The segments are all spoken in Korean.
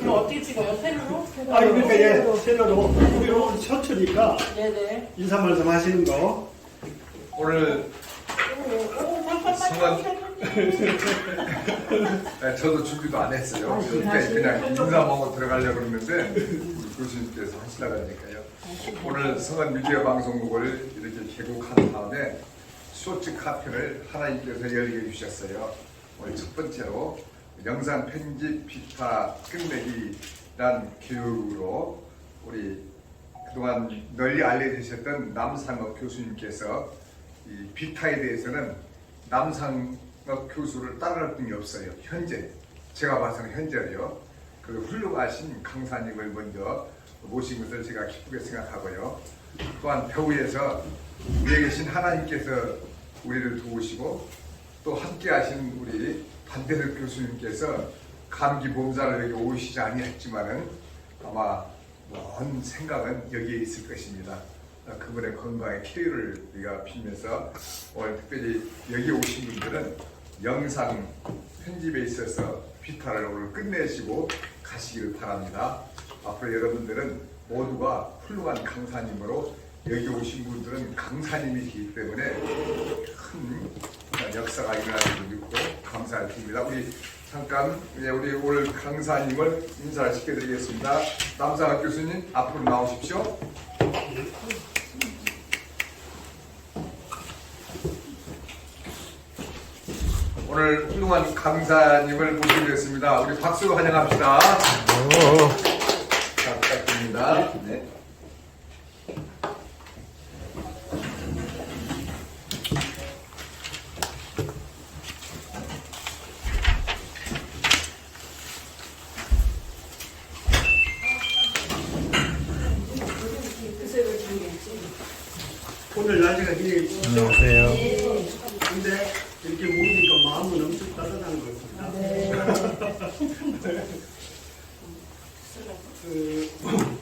그럼 어떻게 찍어요? 펜으로? 그러니까 예, 셀러로 우리 오늘 셔츠니까 네네. 인사 말씀 하시는 거. 오늘 성한 네, 저도 준비도 안 했어요. 그냥 인사하고 들어가려고 그러는데 우리 교수님께서 하시라고 하니까요. 오늘 성한 미디어 방송국을 이렇게 개국한 다음에 쇼츠 카페를 하나님께서 열게 해주셨어요. 오늘 첫 번째로 영상 편집 비타 끝내기란 교육으로 우리 그동안 널리 알려주셨던 남상업 교수님께서 이 비타에 대해서는 남상업 교수를 따라갈 분이 없어요. 현재 제가 봐서는 현재로요. 그 훌륭하신 강사님을 먼저 모신 것을 제가 기쁘게 생각하고요. 또한 배우에서 위에 계신 하나님께서 우리를 도우시고 또 함께 하신 우리 반대덕 교수님께서 감기 몸살을 여기 오시지 아니했지만은 아마 먼 생각은 여기에 있을 것입니다. 그분의 건강의 쾌유를 우리가 빌면서 오늘 특별히 여기 오신 분들은 영상 편집에 있어서 비타를 오늘 끝내시고 가시기를 바랍니다. 앞으로 여러분들은 모두가 훌륭한 강사님으로 여기 오신 분들은 강사님이시기 때문에 큰 역사가 일어나는 줄 믿고 감사를 드립니다. 우리 잠깐 우리 오늘 강사님을 인사를 시켜드리겠습니다. 남상학 교수님 앞으로 나오십시오. 오늘 훌륭한 강사님을 모시게 됐습니다. 우리 박수로 환영합시다. 자, 부탁드립니다. 네. 오늘 날씨가 되게 안녕하세요. 근데 이렇게 모이니까 마음은 엄청 따뜻한 것 같습니다.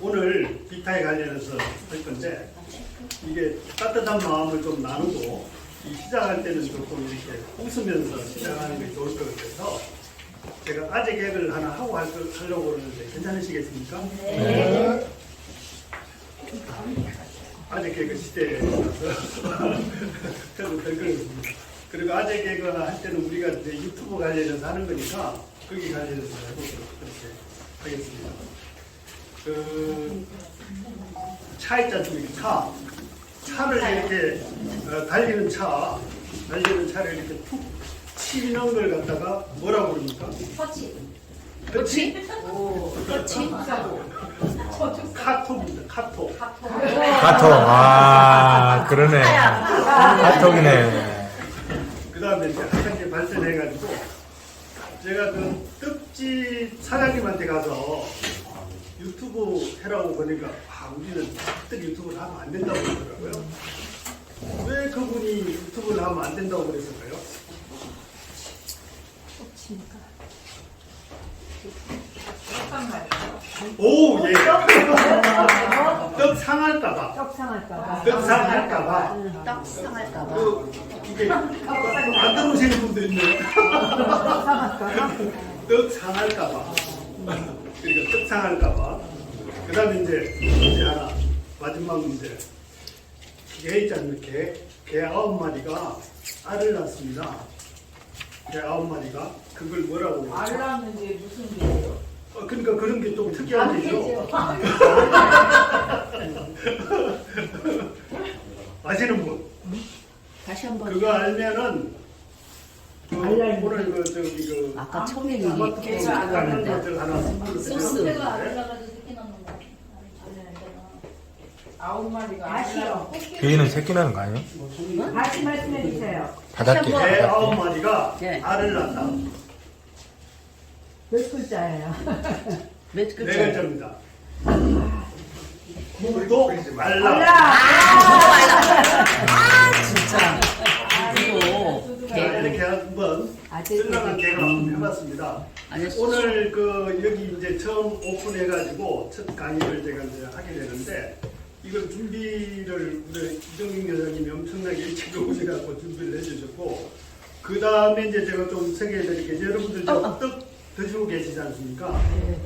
오늘 비타에 관련해서 할 건데 이게 따뜻한 마음을 좀 나누고 이 시작할 때는 조금 이렇게 웃으면서 시작하는 게 좋을 것 같아서 제가 아재 개그를 하나 하고 하려고 그러는데 괜찮으시겠습니까? 네. 아재 개그 시대라서 저도 덜그럽습니다. 그리고 아재 개그 할 때는 우리가 이제 유튜브 관련해서 하는 거니까 거기 관련해서 해보도록 그렇게 하겠습니다. 그 차 있잖습니까? 차를 이렇게 달리는 차를 이렇게 툭 치는 걸 갖다가 뭐라고 그럽니까? 터치? 터치? 카톡입니다. 카톡. 카톡. 아, 그러네. 카톡이네. 그 다음에 이제 한 가지 발전해가지고 제가 그 떡집 사장님한테 가서 유튜브 해라고 보니까 우리는 떡 유튜브를 하면 안 된다고 그러더라고요. 왜 그분이 유튜브를 하면 안 된다고 그랬을까요? 오, 예. 떡 상할까봐. 이게 안 들어오시는 분도 있네요. 떡 상할까봐. 그러니까 떡 상할까봐. 그 다음에 이제 문제 하나, 마지막 문제. 개 있지 않습니까? 개 9마리가 알을 낳습니다. 개 9마리가 그걸 뭐라고 그러죠? 알을 낳는 게 무슨 개예요? 그러니까 그런 게 좀 특이한 게죠. 아시는 분? 다시 한번. 그거 알면은 오늘 아까 처음에 얘기 스마트폰 같은 것들 하나 선물로 소스. 드렸는데 9마리가 다시요. 개는 새끼 나는 거 아니에요? 다시 말씀해 주세요. 바닷개. 개 9마리가 네. 알을 낳는다. 몇 글자예요? 몇 네 글자? 글자입니다. 또 말라. 진짜. 이거. 자, 이렇게 한번 쓸랑한 개가 한번 해봤습니다. 아니, 오늘 여기 이제 처음 오픈해가지고 첫 강의를 제가 이제 하게 되는데 이걸 준비를 우리 이정민 교사님이 엄청나게 일찍 오셔갖고 준비를 해주셨고 그 다음에 이제 제가 좀 소개해드릴게요. 여러분들 떡 드시고 계시지 않습니까?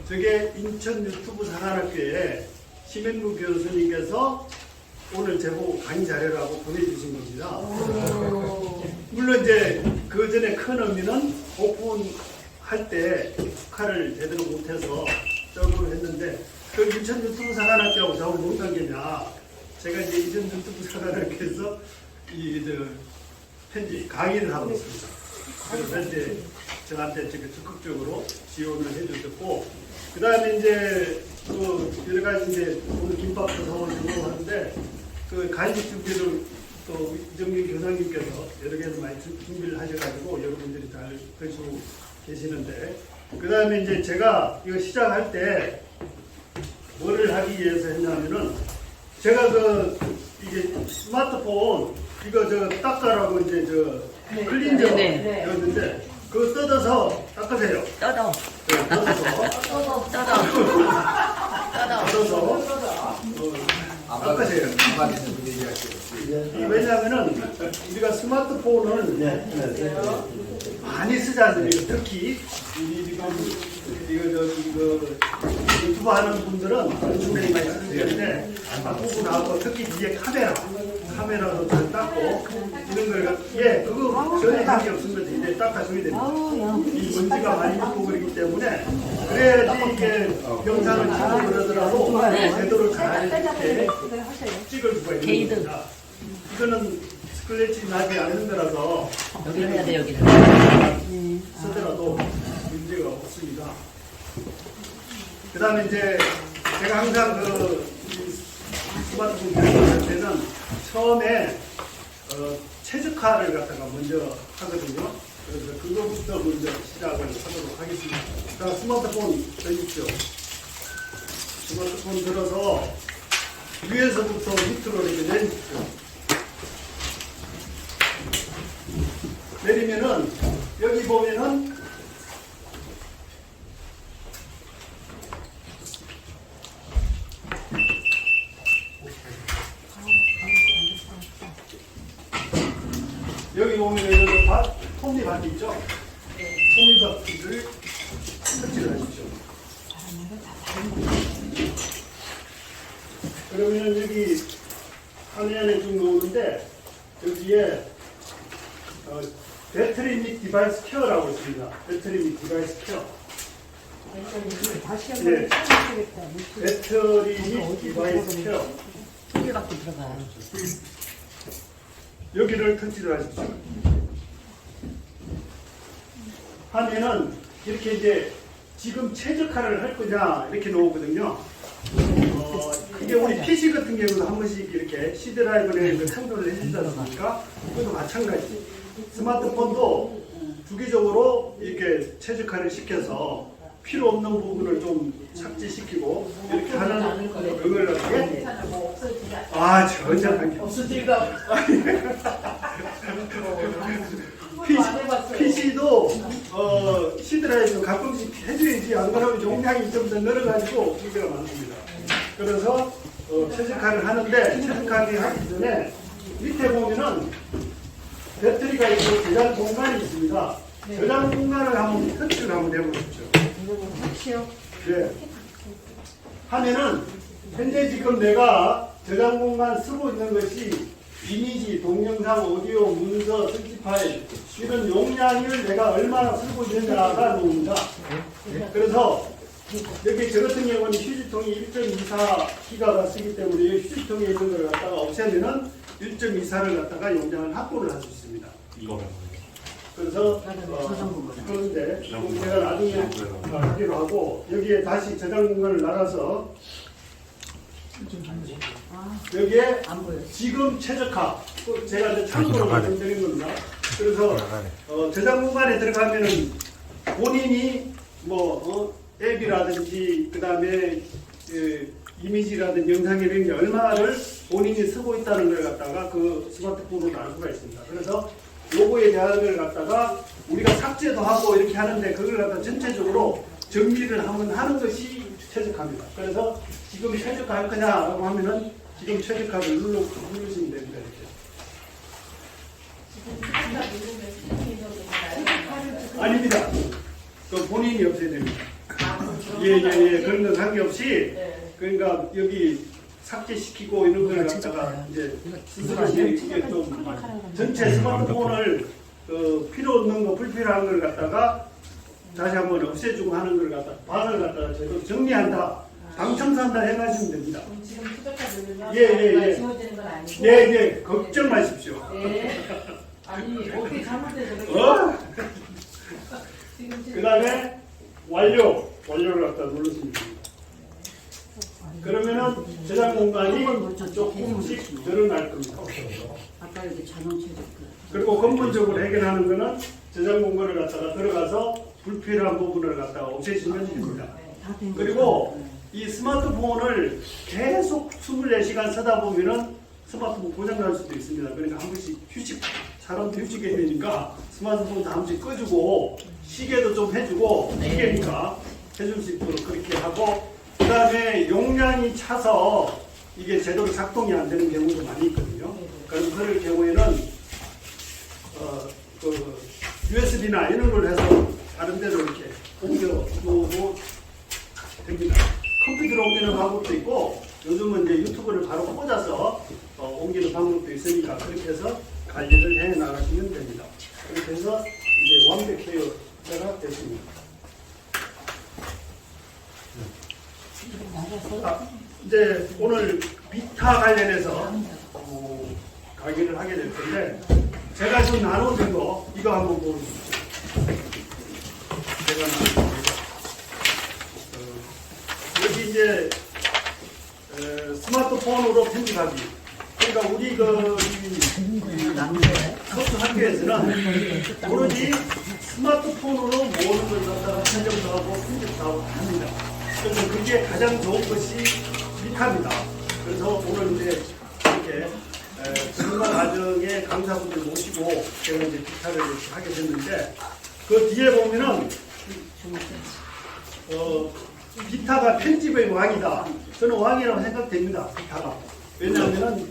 저게 인천 유튜브 사관학교에 심현구 교수님께서 오늘 제보 강의 자료라고 보내주신 겁니다. 물론 이제 그 전에 큰 의미는 오픈할 때 축하를 제대로 못해서 적으로 했는데 그 인천 유튜브 사관학교하고 저하고 뭔 관계냐? 제가 이제 인천 유튜브 사관학교에서 편지 강의를 하고 있습니다. 그래서 이제 저한테 적극적으로 지원을 해주셨고, 그 다음에 이제 그 여러 가지 이제 오늘 김밥도 사오시고 하는데 그 간식 준비를 또 이정민 교장님께서 여러 개를 많이 준비를 하셔가지고 여러분들이 잘 드시고 계시는데, 그 다음에 이제 제가 이거 시작할 때 뭐를 하기 위해서 했냐면은 제가 이게 스마트폰 이거 닦아라고 이제 클린저였는데 그거 뜯어서 닦으세요. 떠도. 네, 뜯어서 닦으세요. 왜냐하면은 우리가 스마트폰을 많이 쓰지 않습니까? 특히 이거 유튜브 하는 분들은 엄청나게 많이 쓰는데 보고 나서 특히 뒤에 카메라도 잘 닦고 이런 걸 그거 전혀 관계 없습니다. 이제 닦아줘야 됩니다. 이 먼지가 많이 묻고 그러기 때문에 그래야지 이게 영상을 찍고 그러더라도 제대로 잘 이렇게 찍을 수가 있는 겁니다. 이거는 스크래치 나지 않는 거라서 여기를 해야 돼, 여기를. 쓰더라도 문제가 없습니다. 그 다음에 이제 제가 항상 스마트폰 교육할 때는 처음에 최적화를 갖다가 먼저 하거든요. 그래서 그거부터 먼저 시작을 하도록 하겠습니다. 자, 스마트폰 들으십시오. 스마트폰 들어서 위에서부터 밑으로 이렇게 내리십시오. 내리면은 여기 보면은 여기 보면은 여기 톱니바퀴 있죠? 톱니바퀴를 터치를 하십시오. 그러면 여기 화면에 좀 나오는데 여기에 배터리 및 디바이스 케어라고 있습니다. 배터리 및 디바이스 케어. 다시 네. 한번 찾아보겠다. 배터리 및 디바이스 케어. 두 개밖에 들어가. 여기를 터치를 하십시오. 하면은 이렇게 이제 지금 최적화를 할 거냐 이렇게 나오거든요. 이게 우리 PC 같은 경우는 한 번씩 이렇게 C 드라이브를 참조를 해주지 않습니까? 그것도 마찬가지. 스마트폰도 주기적으로 이렇게 최적화를 시켜서 필요 없는 부분을 좀 삭제시키고 이렇게 하는 그걸 하게. 전혀 관계 없어질까? PC도 C 드라이브 가끔씩 해줘야지 안 그러면 용량이 좀 더 늘어가지고 문제가 많습니다. 그래서 최적화를 하는데 최적화하기 하기 전에 밑에 보면은 배터리가 있고 저장 공간이 있습니다. 저장 공간을 한번 터치를 한번 해보십시오. 네. 하면은 현재 지금 내가 저장 공간 쓰고 있는 것이 이미지, 동영상, 오디오, 문서, 설치 파일 이런 용량을 내가 얼마나 쓰고 있느냐가 나옵니다. 그래서 여기 저 같은 경우는 휴지통이 1.24기가가 쓰기 때문에 이 휴지통에 있는 걸 갖다가 없애면은 1.24를 갖다가 용량을 확보를 할 수 있습니다. 그래서 그런데 제가 나중에 하기로 하고 여기에 다시 저장 공간을 나가서 여기에 지금 최적화 제가 이제 참고로 말씀드린 겁니다. 그래서 저장 공간에 들어가면은 본인이 앱이라든지 그 다음에 이미지라든지 영상 이런 게 얼마를 본인이 쓰고 있다는 걸 갖다가 그 스마트폰으로 알 수가 있습니다. 그래서 요거에 대한 걸 갖다가 우리가 삭제도 하고 이렇게 하는데 그걸 갖다 전체적으로 정리를 하는 것이 최적화입니다. 그래서 지금 최적화할 거냐라고 하면은 지금 최적화를 누르시면 됩니다. 이렇게. 아닙니다. 그 본인이 없애야 됩니다. 그럼 예. 그런 건 관계없이 네. 그러니까 여기 삭제시키고 이런 걸 갖다가 이제 스스로 이게 좀 전체 스마트폰을 필요 없는 거 불필요한 걸 갖다가 다시 한번 없애주고 하는 걸 갖다 방을 갖다가 제대로 정리한다. 방청산다 해가시면 됩니다. 그럼 지금 투자까지 누르면 예. 지워지는 건 아니고. 네, 걱정 마십시오. 네. 아니 어떻게 잘못돼서 그렇게. 지금 그 다음에 완료를 갖다 누르시면 됩니다. 그러면은 저장 공간이 조금씩 늘어날 겁니다. 아까 여기 자동차도 그리고 근본적으로 해결하는 거는 저장 공간을 갖다가 들어가서 불필요한 부분을 갖다가 없애시면 됩니다. 그리고 이 스마트폰을 계속 24시간 쓰다 보면은 스마트폰 고장날 수도 있습니다. 그러니까 한 번씩 사람도 휴식해야 되니까 스마트폰도 한 번씩 꺼주고 시계도 좀 해주고 시계니까 해줄 수 있도록 그렇게 하고 그 다음에 용량이 차서 이게 제대로 작동이 안 되는 경우도 많이 있거든요. 그럴 경우에는 USB나 이런 걸 해서 다른 데로 이렇게 옮겨 놓고 됩니다. 컴퓨터로 옮기는 방법도 있고 요즘은 이제 유튜브를 바로 꽂아서 옮기는 방법도 있으니까 그렇게 해서 관리를 해 나가시면 됩니다. 그렇게 해서 이제 완벽해가 됐습니다. 이제 오늘 비타 관련해서 강의를 하게 될 텐데 제가 좀 나눠준 거 이거 한번 보여주십시오. 제가 나눠준 거 여기 이제 스마트폰으로 편집하기. 그러니까 우리 서초 학교에서는 오로지 스마트폰으로 모든 걸 갖다가 편집도 하고 편집도 하고 합니다. 그래서 그게 가장 좋은 것이 비타입니다. 그래서 오늘 이제 이렇게 전문가 과정의 강사분들 모시고 제가 이제 비타를 이렇게 하게 됐는데 그 뒤에 보면은 비타가 편집의 왕이다. 저는 왕이라고 생각됩니다. 비타가. 왜냐하면은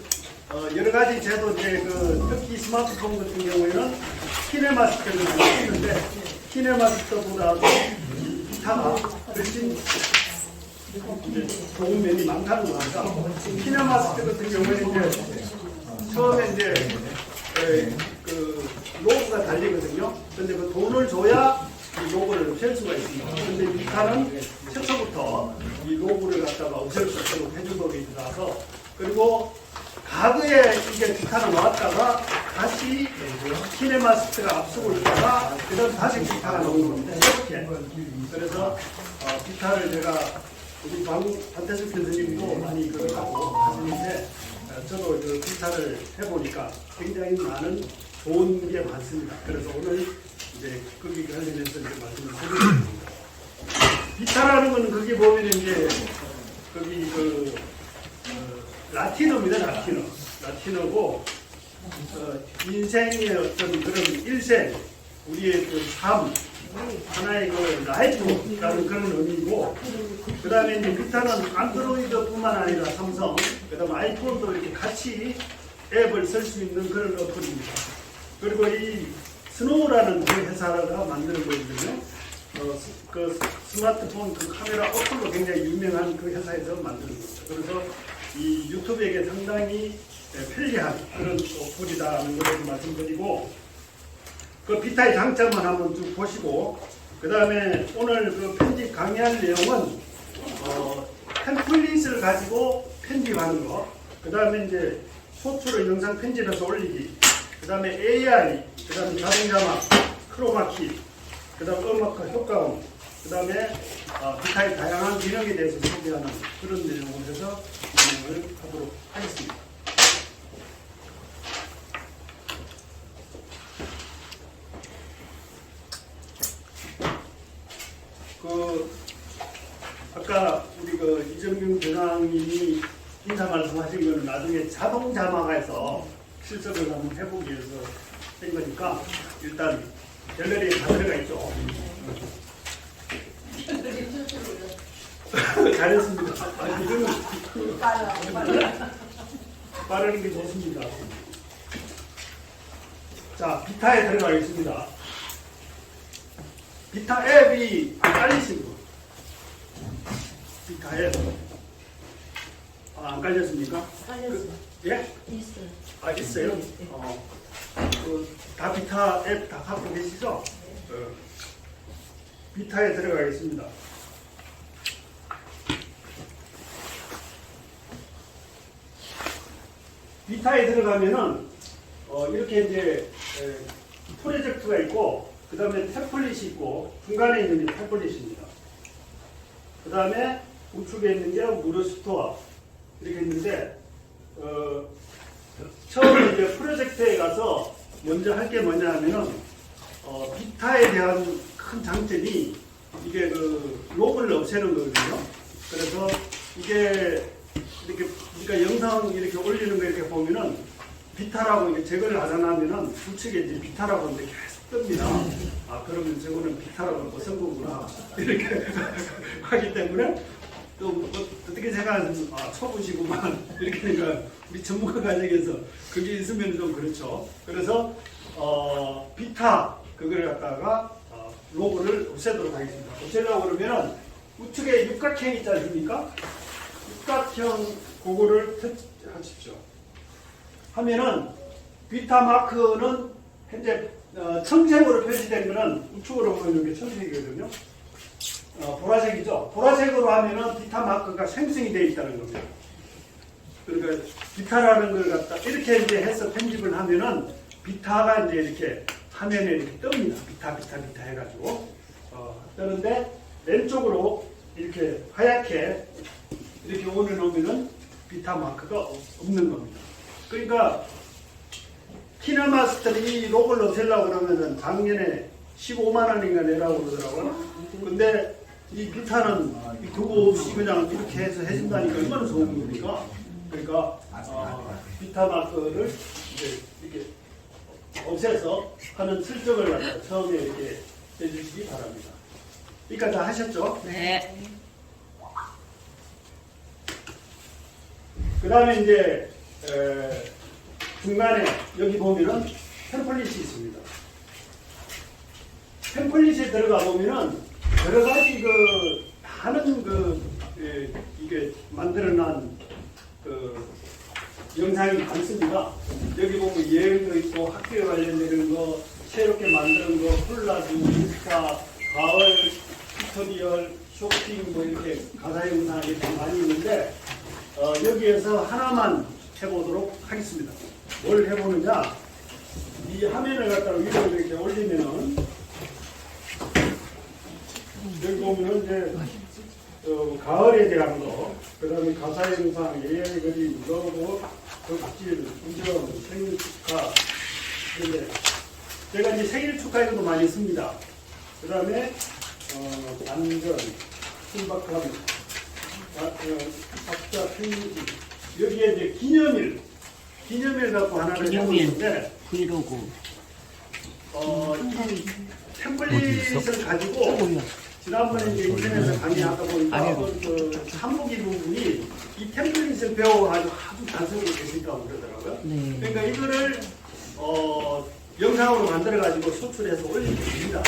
여러 가지 제도 이제 특히 스마트폰 같은 경우에는 키네마스터를 쓰는데 키네마스터보다도 비타가 훨씬 좋은 면이 많다는 겁니다. 키네마스터 같은 경우에는 이제 처음에 이제 로고가 달리거든요. 근데 그 돈을 줘야 이 로고를 없앨 수가 있습니다. 근데 비타는 최초부터 이 로고를 갖다가 없앨 수 있도록 해준 법이라서 그리고 과거에 이게 비타가 나왔다가 다시 키네마스터가 앞서고 있다가 그다음 다시 비타가 나오는 겁니다. 이렇게. 그래서 비타를 제가 우리 반태숙 교수님도 많이 하고 하시는데 저도 그 비타를 해보니까 굉장히 많은 좋은 게 많습니다. 그래서 오늘 이제 거기 관련해서 이제 말씀을 드리겠습니다. 비타라는 거는 거기 보면 이제 거기 라틴어입니다. 라틴어고 인생의 어떤 그런 일생 우리의 그 삶 하나의 그 라이프라는 그런 의미고 그 다음에 이제 비타는 안드로이드뿐만 아니라 삼성 그 다음 아이폰도 이렇게 같이 앱을 쓸 수 있는 그런 어플입니다. 그리고 이 스노우라는 그 회사가 만드는 거거든요. 그 스마트폰 그 카메라 어플로 굉장히 유명한 그 회사에서 만드는 겁니다. 그래서 이 유튜브에게 상당히 편리한 그런 어플이다라는 것을 말씀드리고 그 비타의 장점만 한번 쭉 보시고 그 다음에 오늘 그 편집 강의할 내용은 템플릿을 가지고 편집하는 거 그 다음에 이제 소수로 영상 편집해서 올리기 그 다음에 AI 그 다음에 자동자막 크로마키 그 다음 음악과 효과음 그 다음에 기타의 다양한 기능에 대해서 소개하는 그런 내용을 해서 진행을 하도록 하겠습니다. 아까 우리 이정균 교장님이 인사 말씀하신 거는 나중에 자동 자막에서 실습을 한번 해보기 위해서 된 거니까 일단 갤러리에 다 들어가 있죠. 잘했습니다. 이거는 빠르는 게 좋습니다. 자, 비타에 들어가겠습니다. 비타 앱이 안 깔리신 분. 비타 앱. 안 깔렸습니까? 깔렸어요. 예? 있어요. 아, 있어요? 네. 다 비타 앱 다 갖고 계시죠? 비타에 들어가겠습니다. 비타에 들어가면은 이렇게 이제 프로젝트가 있고 그 다음에 템플릿이 있고 중간에 있는 게 템플릿입니다. 그 다음에 우측에 있는 게 무료 스토어 이렇게 있는데 처음에 이제 프로젝트에 가서 먼저 할 게 뭐냐 하면은 비타에 대한 큰 장점이 이게 그 로그를 없애는 거거든요. 그래서 이게 이렇게 우리가 영상 이렇게 올리는 거 이렇게 보면은 비타라고 이렇게 제거를 안 하면은 우측에 이제 비타라고 이제 계속 뜹니다. 아, 그러면 저거는 비타라고 못 쓴 거구나. 이렇게 하기 때문에 또 어떻게 생각하면 초보시구만 이렇게 되니까 우리 전문가 과정에서 그게 있으면 좀 그렇죠. 그래서 비타 그걸 갖다가 로고를 없애도록 하겠습니다. 없애려고 그러면은 우측에 육각형 있지 않습니까? 육각형 그거를 터치하십시오. 하면은 비타 마크는 현재 청색으로 표시된 거는 우측으로 보이는 게 청색이거든요. 보라색이죠. 보라색으로 하면은 비타 마크가 생성이 되어 있다는 겁니다. 그러니까 비타라는 걸 갖다 이렇게 이제 해서 편집을 하면은 비타가 이제 이렇게 화면에 이렇게 뜹니다. 비타 해가지고 뜨는데 왼쪽으로 이렇게 하얗게 이렇게 올려놓으면은 비타 마크가 없는 겁니다. 그러니까 키네마스터이 로고를 없애려고 그러면은 작년에 15만 원인가 내라고 그러더라고요. 근데 이 비타는 그거 없이 그냥 이렇게 해서 해준다니까 얼마나 좋은 겁니까? 그러니까 비타 마크를 이제 이렇게 없애서 하는 실적을 갖다 처음에 이렇게 해주시기 바랍니다. 여기까지 다 하셨죠? 네. 그 다음에 이제 중간에 여기 보면은 템플릿이 있습니다. 템플릿에 들어가 보면은 여러 가지 많은 이게 만들어난 영상이 많습니다. 여기 보면 예행도 있고 학교에 관련되는 거, 새롭게 만드는 거, 콜라주, 인스타, 가을, 튜토리얼, 쇼핑 뭐 이렇게 가사 영상이 이렇게 많이 있는데 여기에서 하나만 해보도록 하겠습니다. 뭘 해보느냐? 이 화면을 갖다가 위로 이렇게 올리면은 여기 보면은 이제 가을에 대한 거, 그 다음에 가사 영상, 예행 그림, 로고, 각질, 운전, 생일 축하. 근데 제가 이제 생일 축하에도 많이 씁니다. 그 다음에 안전, 순박함, 각자 생일지. 여기에 이제 기념일 갖고 하나를 해보는데 브이로그. 템플릿을 가지고 지난번에 이제 인터넷에서 강의 하다 보니까 한복 입은 분이 이 템플릿을 배워가지고 아주 잘 쓰고 계시다고 그러더라고요. 네. 그러니까 이거를 영상으로 만들어가지고 소출해서 올리면 됩니다.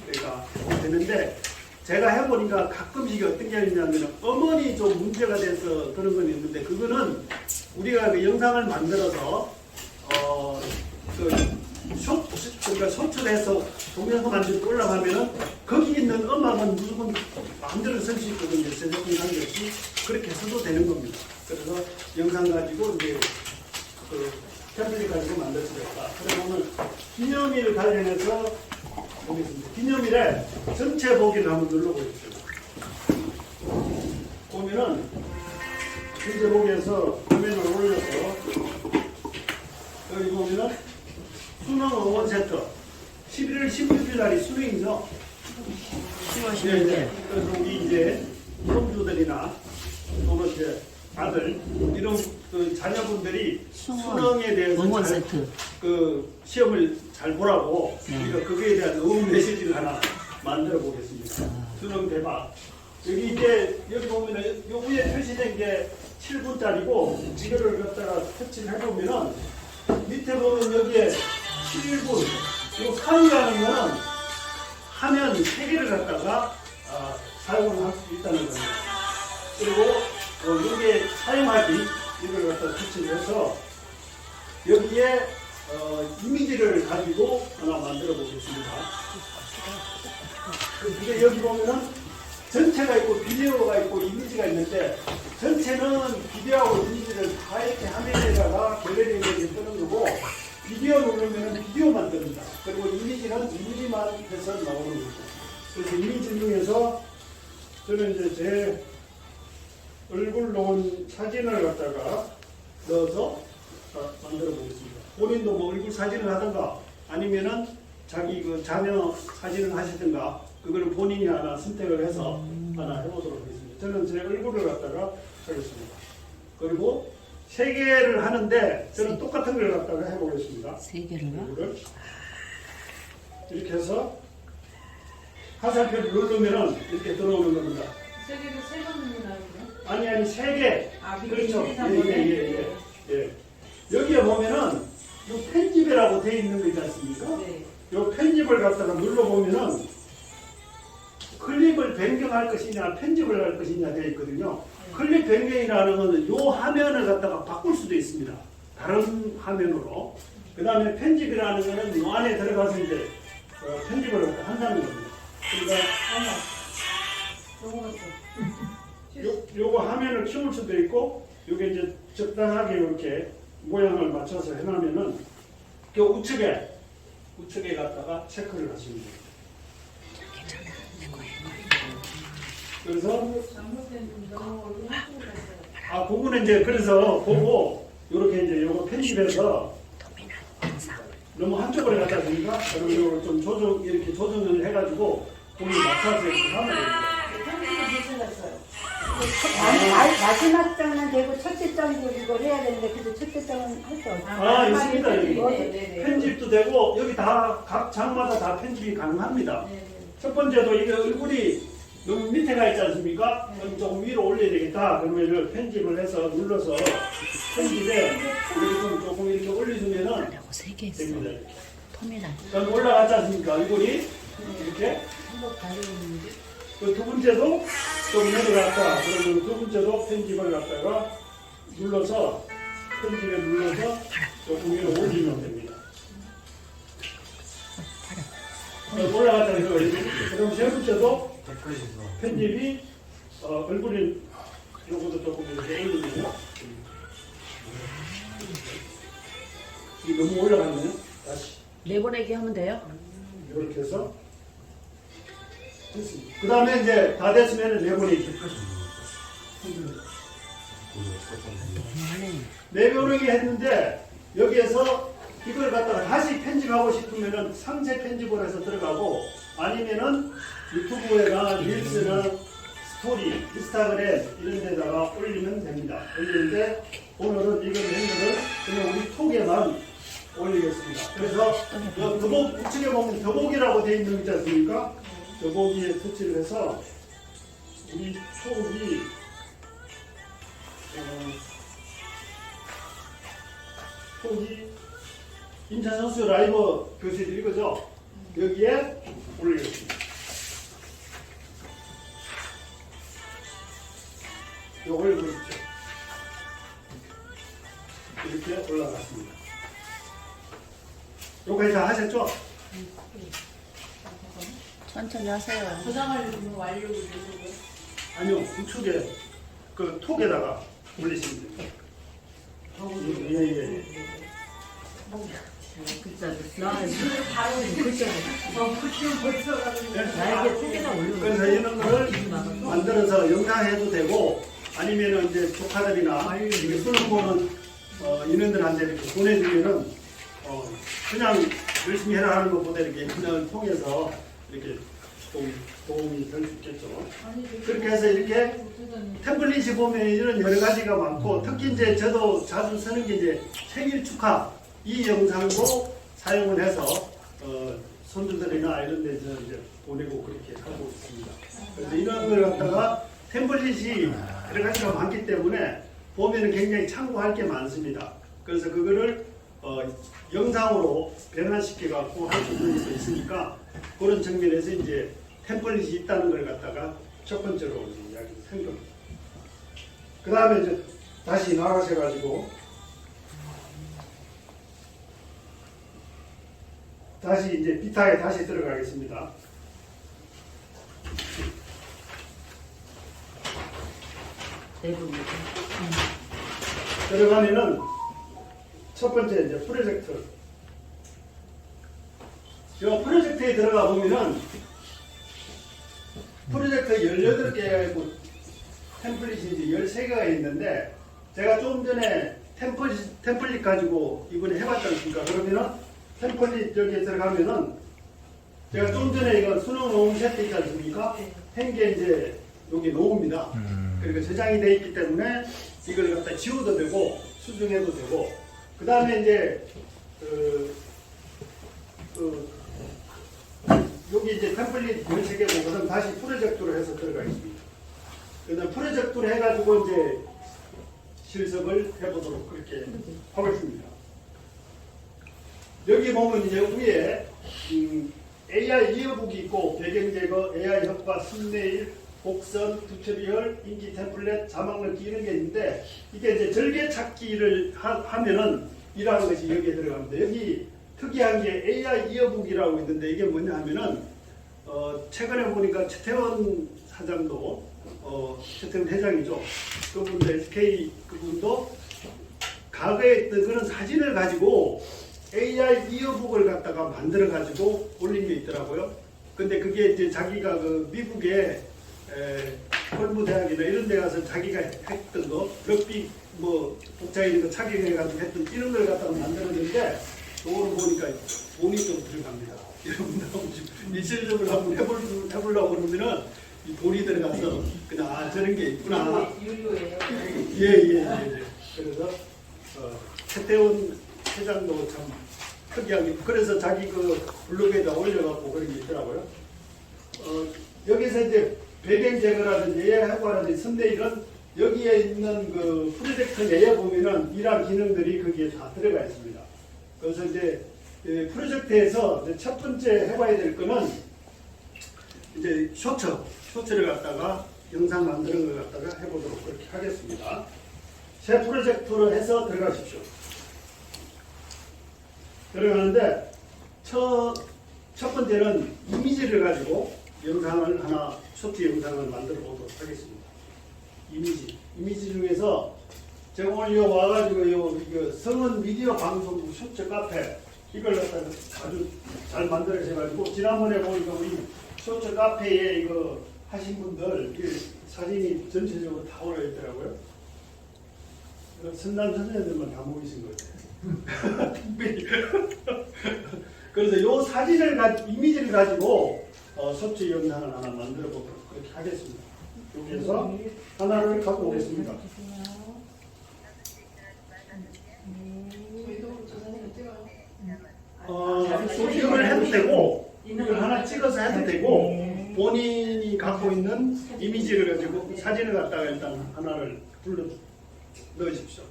그러니까 되는데 제가 해보니까 가끔씩 어떤 게 있냐면 어머니 좀 문제가 돼서 그런 건 있는데 그거는 우리가 그 영상을 만들어서 그러니까 소출해서 동영상 만들고 올라가면은 거기 있는 음악은 무조건 마음대로 쓸 수 있거든요. 제작품 관계없이 그렇게 써도 되는 겁니다. 그래서 영상 가지고 이제 템플릿 가지고 만들 수가 있다. 그래서 오늘 기념일 관련해서 보겠습니다. 기념일에 전체 보기를 한번 눌러보십시오. 보면은 전체 보기에서 화면을 올려서 여기 보면은 수능 응원 세트 11월 16일 날이 수능이죠. 10월 16일. 그래서 우리 이제 손주들이나 또는 이제 아들 이런 자녀분들이 수능에 대해서 응원 세트. 시험을 잘 보라고 네. 우리가 거기에 대한 응원 메시지를 하나 만들어 보겠습니다. 수능 대박. 여기 보면은 요 위에 표시된 게 7분짜리고 이거를 갖다가 터치를 해보면은 밑에 보면 여기에 7분. 요 칸이라는 거는 화면 3개를 갖다가 사용을 할 수 있다는 겁니다. 그리고 여기에 사용하기 이걸 갖다 설치를 해서 여기에 이미지를 가지고 하나 만들어 보겠습니다. 근데 여기 보면은 전체가 있고 비디오가 있고 이미지가 있는데 전체는 비디오하고 이미지를 다 이렇게 화면에다가 갤러리에 뜨는 거고 비디오 누르면 비디오만 뜹니다. 그리고 이미지는 이미지만 해서 나오는 거고. 그래서 이미지 중에서 저는 이제 제 얼굴 놓은 사진을 갖다가 넣어서 만들어 보겠습니다. 본인도 뭐 얼굴 사진을 하든가 아니면은 자기 그 자녀 사진을 하시든가 그거를 본인이 하나 선택을 해서 하나 해보도록 하겠습니다. 저는 제 얼굴을 갖다가 하겠습니다. 그리고 3개를 하는데 저는 똑같은 걸 갖다가 해보겠습니다. 3개를요? 이렇게 해서 화살표를 누르면은 이렇게 들어오는 겁니다. 3개를 3번 누르나 그래요? 아니 3개. 아, 그렇죠. 밑에 1, 2, 3번에? 예. 여기에 보면은 요 편집이라고 되어 있는 거 있지 않습니까? 네. 요 편집을 갖다가 눌러보면은 클립을 변경할 것이냐 편집을 할 것이냐 되어 있거든요. 클립 변경이라는 것은 요 화면을 갖다가 바꿀 수도 있습니다. 다른 화면으로. 그 다음에 편집이라는 것은 요 안에 들어가서 이제 편집을 한다는 겁니다. 그러니까 요거 화면을 키울 수도 있고 요게 이제 적당하게 이렇게 모양을 맞춰서 해놓으면은 그 우측에 갖다가 체크를 하시면 됩니다. 그래서 잘못된 너무 얼굴 한쪽으로 갔어요. 그거는 이제 그래서 보고 요렇게 이제 요거 편집해서 너무 한쪽으로 갖다 주니까 그리고 요걸 좀 이렇게 조정을 해가지고 거기 맞춰서 이렇게 하면 됩니다. 편집을 못해갔어요. 마지막 장만 되고 첫째 장도 이걸 해야 되는데 그래도 첫째 장은 할 수 없어요. 있습니다. 여기 네네네. 편집도 되고 여기 다 각 장마다 다 편집이 가능합니다. 네네. 첫 번째도 이게 얼굴이 너무 밑에 가 있지 않습니까? 그럼 조금 위로 올려야 되겠다. 그러면 이걸 편집을 해서 눌러서 편집에 이렇게 좀 조금 이렇게 올려주면은 3개 있어. 됩니다. 이렇게. 터미널. 그럼 올라갔지 않습니까? 얼굴이 이렇게. 그 두 번째도 좀 내려갔다. 그러면 두 번째도 편집을 갖다가 눌러서 편집에 눌러서 조금 위로 올리면 됩니다. 올라갔다 이거 그럼 세 번째도 편집이 얼굴이 요것도 조금 이렇게 올리면요. 이게 너무 올라갔네요. 다시 내보내기 하면 돼요? 이렇게 해서 됐습니다. 그 다음에 이제 다 됐으면 내보내기. 내보내기 했는데 여기에서 이걸 갖다가 다시 편집하고 싶으면은 상세 편집을 해서 들어가고 아니면은 유튜브에나 릴스나 스토리, 인스타그램 이런 데다가 올리면 됩니다. 올리는데 오늘은 이걸 했는데 그냥 우리 톡에만 올리겠습니다. 그래서 더보기, 우측에 보면 더보기라고 되어 있는 거 있지 않습니까? 더보기에 터치를 해서 우리 톡이 톡이 인천 선수 라이브 교실 이거죠? 여기에 올리겠습니다. 요걸 보십시오. 이렇게 올라갔습니다. 요거까지 다 하셨죠? 천천히 하세요. 저장하려면 완료를 누르고. 아니요, 우측에 그 톡에다가 올리시면 돼요. 예. 나에게 톡에다 올려. 그래서 이런 거를 만들어서 영상해도 되고 아니면은 이제 조카들이나 이게 쓰는 거는 인원들한테 이렇게 보내주면은 그냥 열심히 해라 하는 것보다 이렇게 그냥 통해서 이렇게 도움이 될 수 있겠죠. 그렇게 해서 이렇게 템플릿이 보면 이런 여러 가지가 많고 특히 이제 저도 자주 쓰는 게 이제 생일 축하 이 영상도 사용을 해서 손주들이나 이런 데서 이제 보내고 그렇게 하고 있습니다. 그래서 이런 걸 갖다가 템플릿이 여러 가지가 많기 때문에 보면은 굉장히 참고할 게 많습니다. 그래서 그거를 영상으로 변환시켜 갖고 할 수 있는 게 있으니까 그런 측면에서 이제 템플릿이 있다는 걸 갖다가 첫 번째로 이야기를 한 겁니다. 그 다음에 이제 다시 나가셔가지고 다시 이제 비타에 다시 들어가겠습니다. 대부분. 들어가면은 첫 번째 이제 프로젝트. 이 프로젝트에 들어가 보면은 프로젝트 18개가 있고 템플릿이 이제 13개가 있는데 제가 좀 전에 템플릿 가지고 이번에 해봤지 않습니까? 그러면은 템플릿 여기에 들어가면은 제가 좀 전에 이거 수능 노무 세트 있지 않습니까? 한 게 이제 여기 노무입니다. 그리고 저장이 되어 있기 때문에 이걸 갖다 지워도 되고 수정해도 되고 그 다음에 이제 여기 이제 템플릿 13개고 그다음 다시 프로젝트로 해서 들어가 있습니다. 그다음 프로젝트로 해가지고 이제 실습을 해보도록 그렇게 하겠습니다. 여기 보면 이제 위에 AI 이어북이 있고 배경 제거, AI 효과, 썸네일, 곡선, 부처리얼, 인기 템플릿, 자막 넣기 이런 게 있는데 이게 이제 절개 찾기를 하면은 이라는 것이 여기에 들어갑니다. 여기 특이한 게 AI 이어북이라고 있는데 이게 뭐냐 하면은 최근에 보니까 최태원 사장도 최태원 회장이죠. 그분도 SK 그분도 과거에 있던 그런 사진을 가지고 AI 이어북을 갖다가 만들어 가지고 올린 게 있더라고요. 근데 그게 이제 자기가 그 미국의 콜무 대학이나 이런 데 가서 자기가 했던 거 럭비 뭐 복장에 있는 거 착용해 가지고 했던 이런 걸 갖다가 만들었는데 요거를 보니까 돈이 좀 들어갑니다. 여러분들 한번 일시적으로 한번 해보려고 그러면은 이 돈이 들어가서 그냥 저런 게 있구나. 유료예요. 예. 그래서 최태원 회장도 참 특이하게 그래서 자기 그 블로그에다 올려갖고 그런 게 있더라고요. 여기서 이제 배경 제거라든지 AI 효과라든지 썸네일은 여기에 있는 그 프로젝트 내에 보면은 이러한 기능들이 거기에 다 들어가 있습니다. 그래서 이제 프로젝트에서 이제 첫 번째 해봐야 될 거는 이제 쇼츠를 갖다가 영상 만드는 걸 갖다가 해보도록 그렇게 하겠습니다. 새 프로젝트로 해서 들어가십시오. 들어가는데 첫 번째는 이미지를 가지고 영상을 하나 쇼트 영상을 만들어 보도록 하겠습니다. 이미지 중에서 제가 오늘 여기 와가지고 이거 성은 미디어 방송국 쇼츠 카페 이걸 갖다가 아주 잘 만들어져가지고 지난번에 보니까 우리 쇼츠 카페에 이거 하신 분들 사진이 전체적으로 다 올라있더라고요. 선남 선생님들만 다 모이신 거예요. 특별히. 그래서 요 사진을 이미지를 가지고 쇼츠 영상을 하나 만들어 보도록 그렇게 하겠습니다. 여기에서 하나를 갖고 오겠습니다. 이걸 해도 되고 이걸 하나 찍어서 해도 되고 본인이 갖고 있는 이미지를 가지고 사진을 갖다가 일단 하나를 불러 넣으십시오.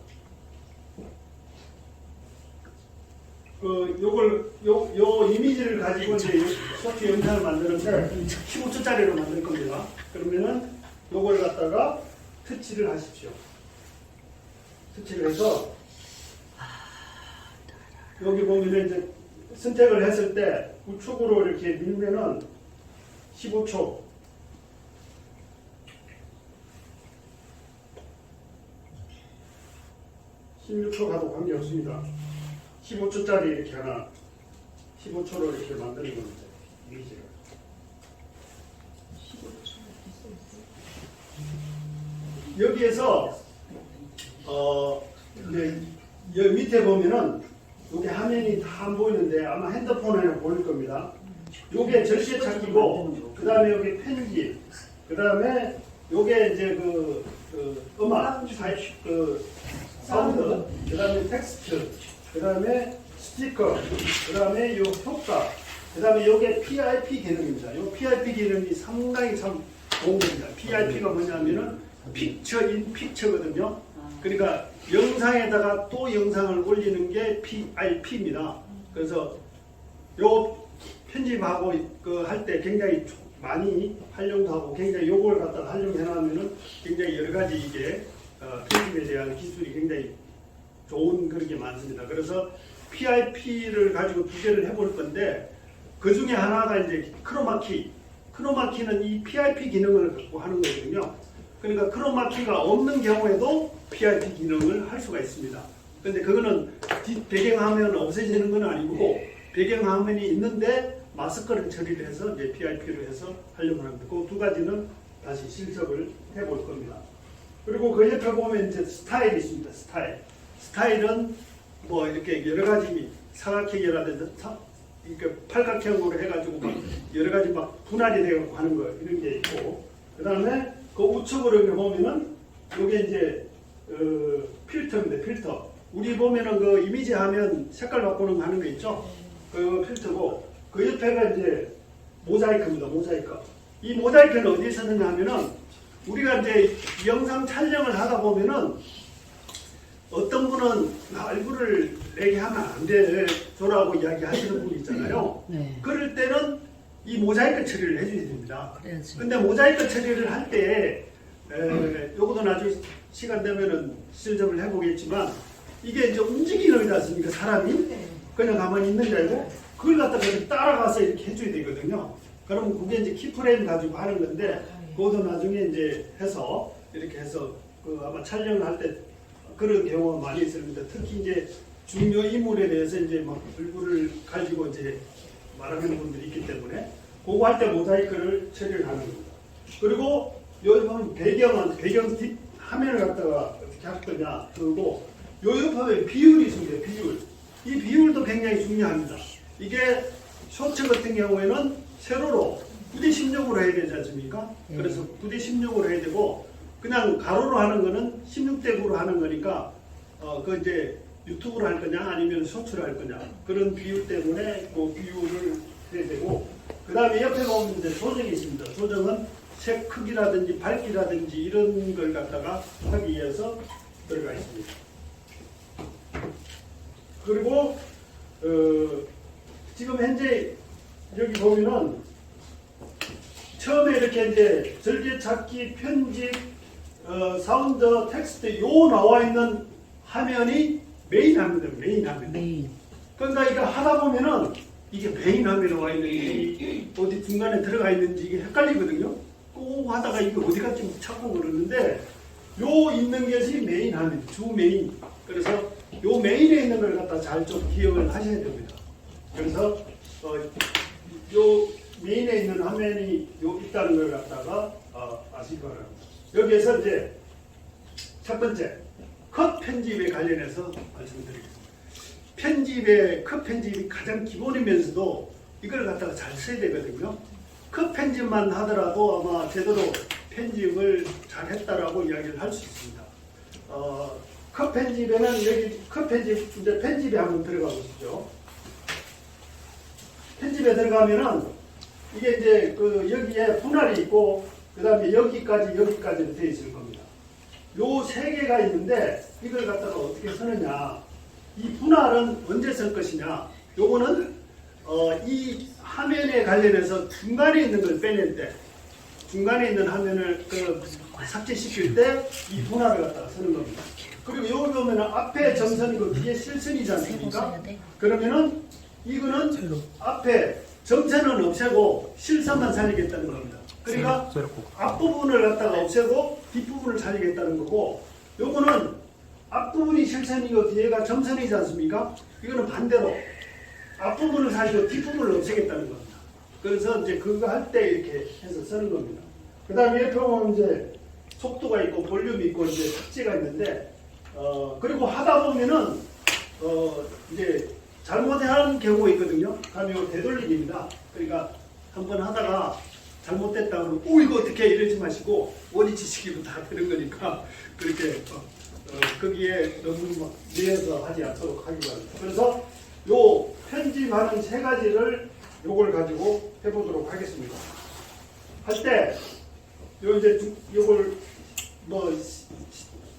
요 이미지를 가지고 이제 쇼트 영상을 만드는데 15초짜리로 만들 겁니다. 그러면은 요걸 갖다가 터치를 하십시오. 터치를 해서 여기 보면 이제 선택을 했을 때 우측으로 이렇게 밀면은 15초. 16초 가도 관계없습니다. 15초짜리 이렇게 하나 15초로 이렇게 만드는 겁니다. 이미지를. 여기에서 여기 밑에 보면은 여기 화면이 다 안 보이는데 아마 핸드폰에 보일 겁니다. 요게 절개 찾기고 그 다음에 여기 편집 그 다음에 요게 이제 그 음악 사운드 그 다음에 텍스트 그 다음에 스티커 그 다음에 요 효과 그 다음에 요게 PIP 기능입니다. 요 PIP 기능이 상당히 참 좋은 겁니다. PIP가 뭐냐면은 픽처 인 픽처거든요. 그러니까 영상에다가 또 영상을 올리는 게 PIP입니다. 그래서 요 편집하고 그 할 때 굉장히 많이 활용도 하고 굉장히 요걸 갖다가 활용해 놔면은 굉장히 여러 가지 이게 편집에 대한 기술이 굉장히 좋은 그런 게 많습니다. 그래서 PIP를 가지고 두 개를 해볼 건데 그 중에 하나가 이제 크로마키. 크로마키는 이 PIP 기능을 갖고 하는 거거든요. 그러니까 크로마키가 없는 경우에도 PIP 기능을 할 수가 있습니다. 근데 그거는 배경화면 없애지는 건 아니고 배경화면이 있는데 마스크를 처리를 해서 이제 PIP로 해서 하려고 합니다. 그 두 가지는 다시 실습을 해볼 겁니다. 그리고 그 옆에 보면 이제 스타일이 있습니다. 스타일은 뭐 이렇게 여러 가지 사각형이라든지 이렇게 팔각형으로 해가지고 막 여러 가지 막 분할이 되고 하는 거 이런 게 있고 그 다음에 그 우측으로 이렇게 보면은 이게 이제 필터입니다. 필터. 우리 보면은 그 이미지 하면 색깔 바꾸는 거 하는 거 있죠? 그 필터고 그 옆에가 이제 모자이크입니다. 모자이크. 이 모자이크는 어디에 쓰느냐 하면은 우리가 이제 영상 촬영을 하다 보면은 어떤 분은 얼굴을 내게 하면 안 돼. 조라고 이야기 하시는 분이 있잖아요. 네. 그럴 때는 이 모자이크 처리를 해줘야 됩니다. 그래야지. 근데 모자이크 처리를 할 때, 요것도 나중에 시간 되면은 실습을 해보겠지만, 이게 이제 움직이는 거지 않습니까? 사람이 그냥 가만히 있는 게 아니고, 그걸 갖다가 이렇게 따라가서 이렇게 해줘야 되거든요. 그러면 그게 이제 키프레임 가지고 하는 건데, 그것도 나중에 이제 해서, 이렇게 해서, 아마 촬영을 할 때 그런 경우가 많이 있습니다. 특히 이제 중요 인물에 대해서 이제 막 얼굴을 가지고 이제 말하는 분들이 있기 때문에 그거 할 때 모자이크를 처리를 하는 겁니다. 그리고 여기 보면 배경 뒷 화면을 갖다가 어떻게 할 거냐 그리고 요 옆에 비율이 있습니다. 이 비율도 굉장히 중요합니다. 이게 쇼츠 같은 경우에는 세로로 9대16으로 해야 되지 않습니까? 그래서 9대16으로 해야 되고 그냥 가로로 하는 거는 16대9로 하는 거니까 그 이제 유튜브로 할 거냐 아니면 쇼츠로 할 거냐 그런 비율 때문에 그 비율을 해야 되고 그 다음에 옆에 보면 이제 조정이 있습니다. 조정은 색 크기라든지 밝기라든지 이런 걸 갖다가 하기 위해서 들어가 있습니다. 그리고 지금 현재 여기 보면은 처음에 이렇게 이제 절개찾기 편집 사운드 텍스트 요 나와 있는 화면이 메인 화면입니다. 메인 화면. 메인. 그러니까 이거 하다 보면은 이게 메인 화면에 와 있는지 어디 중간에 들어가 있는지 이게 헷갈리거든요. 꼭 하다가 이게 어디 갔지 찾고 그러는데 요 있는 것이 메인 화면, 주 메인. 그래서 요 메인에 있는 걸 갖다 잘 좀 기억을 하셔야 됩니다. 그래서 요 메인에 있는 화면이 요 있다는 걸 갖다가 아시기 바랍니다. 여기에서 이제 첫 번째 컷 편집에 관련해서 말씀드리겠습니다. 컷 편집이 가장 기본이면서도 이걸 갖다가 잘 써야 되거든요. 컷 편집만 하더라도 아마 제대로 편집을 잘 했다라고 이야기를 할 수 있습니다. 컷 편집에는 여기 컷 편집 이제 편집에 한번 들어가 보시죠. 편집에 들어가면은 이게 이제 여기에 분할이 있고 그 다음에 여기까지로 되어 있을 겁니다. 요 세 개가 있는데 이걸 갖다가 어떻게 쓰느냐. 이 분할은 언제 쓸 것이냐. 요거는 이 화면에 관련해서 중간에 있는 걸 빼낼 때 중간에 있는 화면을 삭제시킬 때 이 분할을 갖다가 쓰는 겁니다. 그리고 여기 보면은 앞에 점선이고 뒤에 실선이지 않습니까? 그러면은 이거는 앞에 점선은 없애고 실선만 살리겠다는 겁니다. 그러니까 앞부분을 갖다가 없애고 뒷부분을 살리겠다는 거고 요거는 앞부분이 실선이고 뒤에가 점선이지 않습니까? 이거는 반대로 앞부분을 살리고 뒷부분을 없애겠다는 겁니다. 그래서 이제 그거 할 때 이렇게 해서 쓰는 겁니다. 그 다음에 옆에 보면 이제 속도가 있고 볼륨이 있고 이제 삭제가 있는데 그리고 하다 보면은 이제 잘못하는 경우가 있거든요. 다음에 이거 되돌리기입니다. 그러니까 한번 하다가 잘못됐다 그러면 이거 어떻게 이러지 마시고 원위치시키면 다 되는 거니까 그렇게 거기에 너무 막 밀려서 하지 않도록 하기 바랍니다. 그래서 요 편집하는 세 가지를 요걸 가지고 해보도록 하겠습니다. 할 때 요 이제 요걸 뭐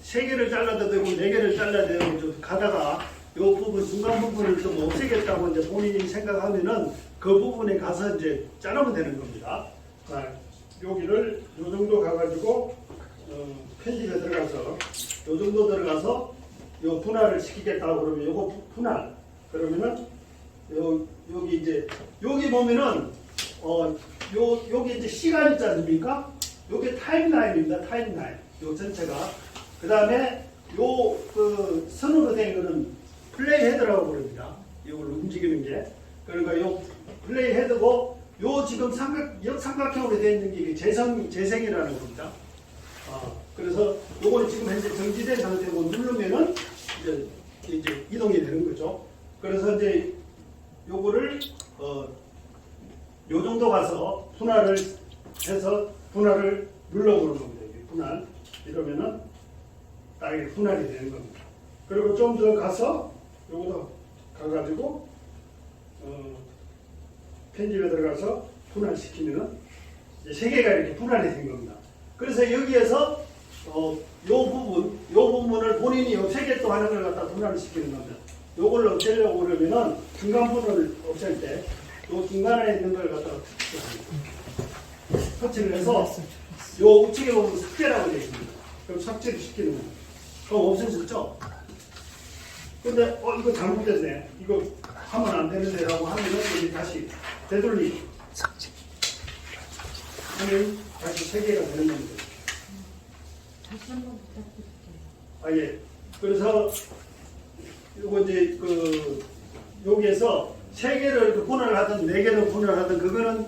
3개를 잘라도 되고 4개를 잘라도 되고 좀 가다가 요 부분 중간 부분을 좀 없애겠다고 이제 본인이 생각하면은 그 부분에 가서 이제 자르면 되는 겁니다. 자, 여기를 요 정도 가가지고 편집에 들어가서 요 정도 들어가서 요 분할을 시키겠다고 그러면 요거 분할 그러면은 여기 이제 여기 보면은 여기 이제 시간 있지 않습니까? 요게 타임라인입니다. 타임라인 요 전체가 그 다음에 요 그 선으로 된 거는 플레이 헤드라고 부릅니다. 이걸 움직이는 게 그러니까 요 플레이 헤드고 요 지금 역삼각형으로 되어 있는 게 재생이라는 겁니다. 그래서 요거는 지금 현재 정지된 상태고 누르면은 이제 이동이 되는 거죠. 그래서 이제 요거를 요 정도 가서 분할을 해서 분할을 눌러보는 겁니다. 분할 이러면은 딱 이렇게 분할이 되는 겁니다. 그리고 좀 더 가서 요거도 가가지고 편집에 들어가서 분할시키면은 이제 세 개가 이렇게 분할이 된 겁니다. 그래서 여기에서 요 부분을 본인이 세 개 또 하는 걸 갖다 분할을 시키는 겁니다. 요걸 없애려고 그러면은 중간 부분을 없앨 때 요 중간에 있는 걸 갖다가 터치를 해서 요 우측에 보면 삭제라고 되어 있습니다. 그럼 삭제를 시키는 거예요. 그럼 없어졌죠? 근데 이거 잘못됐네. 이거 하면 안 되는데 라고 하면은 여기 다시 되돌리기 하면 다시 세 개가 되는 겁니다. 다시 한번 부탁드릴게요. 예. 그래서 요거 이제 여기에서 세 개를 분할을 하든 네 개를 분할하든 그거는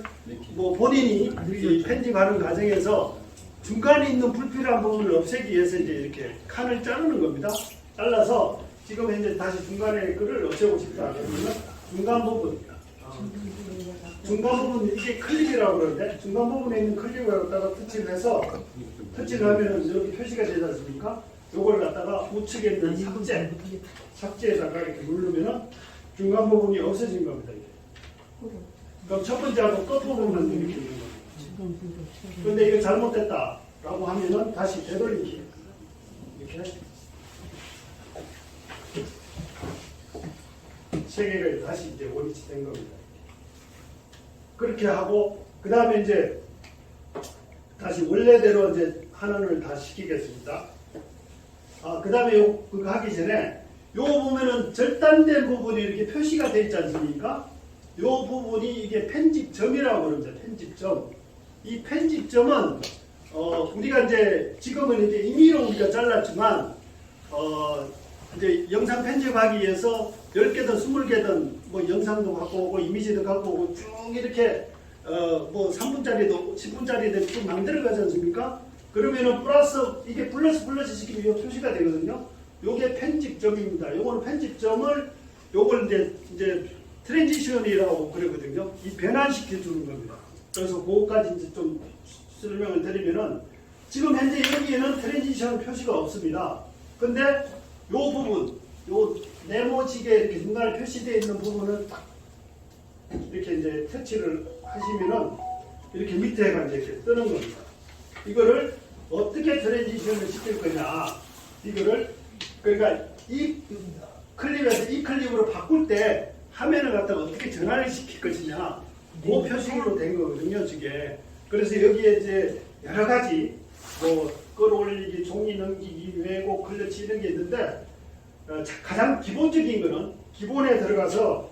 뭐 본인이 이 편집하는 과정에서 중간에 있는 불필요한 부분을 없애기 위해서 이제 이렇게 칸을 자르는 겁니다. 잘라서 지금 현재 다시 중간에 글을 없애고 싶다 그러면 중간 부분 이게 클립이라고 그러는데 중간 부분에 있는 클립을 갖다가 터치를 해서 터치를 하면은 여기 표시가 되지 않습니까? 요걸 갖다가 우측에 있는 삭제에다가 이렇게 누르면은 중간 부분이 없어진 겁니다. 이게. 그럼 첫 번째하고 끝 부분만 이렇게 있는 겁니다. 그런데 이거 잘못됐다라고 하면은 다시 되돌리기 이렇게 세 개가 다시 이제 원위치 된 겁니다. 그렇게 하고 그 다음에 이제 다시 원래대로 이제 하나를 다 시키겠습니다. 그 다음에 그거 하기 전에 요거 보면은 절단된 부분이 이렇게 표시가 되어 있지 않습니까? 요 부분이 이게 편집점이라고 그럽니다. 편집점. 이 편집점은 우리가 이제 지금은 이제 임의로 우리가 잘랐지만 이제 영상 편집하기 위해서 10개든 20개든 뭐 영상도 갖고 오고 이미지도 갖고 오고 쭉 이렇게 뭐 3분짜리도 10분짜리도 쭉 만들어 가지 않습니까? 그러면은 이게 플러스 시키면 요 표시가 되거든요. 요게 편집점입니다. 요거는 편집점을 요걸 이제 트랜지션이라고 그러거든요. 이 변환시켜 주는 겁니다. 그래서 그거까지 이제 좀 설명을 드리면은 지금 현재 여기에는 트랜지션 표시가 없습니다. 근데 요 부분, 요 네모지게 이렇게 중간에 표시되어 있는 부분은 이렇게 이제 터치를 하시면은 이렇게 밑에가 이제 이렇게 뜨는 겁니다. 이거를 어떻게 트랜지션을 시킬 거냐? 이거를 그러니까 이 클립에서 이 클립으로 바꿀 때 화면을 갖다가 어떻게 전환을 시킬 것이냐? 그 표식으로 된 거거든요, 저게. 그래서 여기에 이제 여러 가지 뭐 끌어올리기, 종이 넘기기, 왜곡, 클러치 이런 게 있는데 가장 기본적인 거는 기본에 들어가서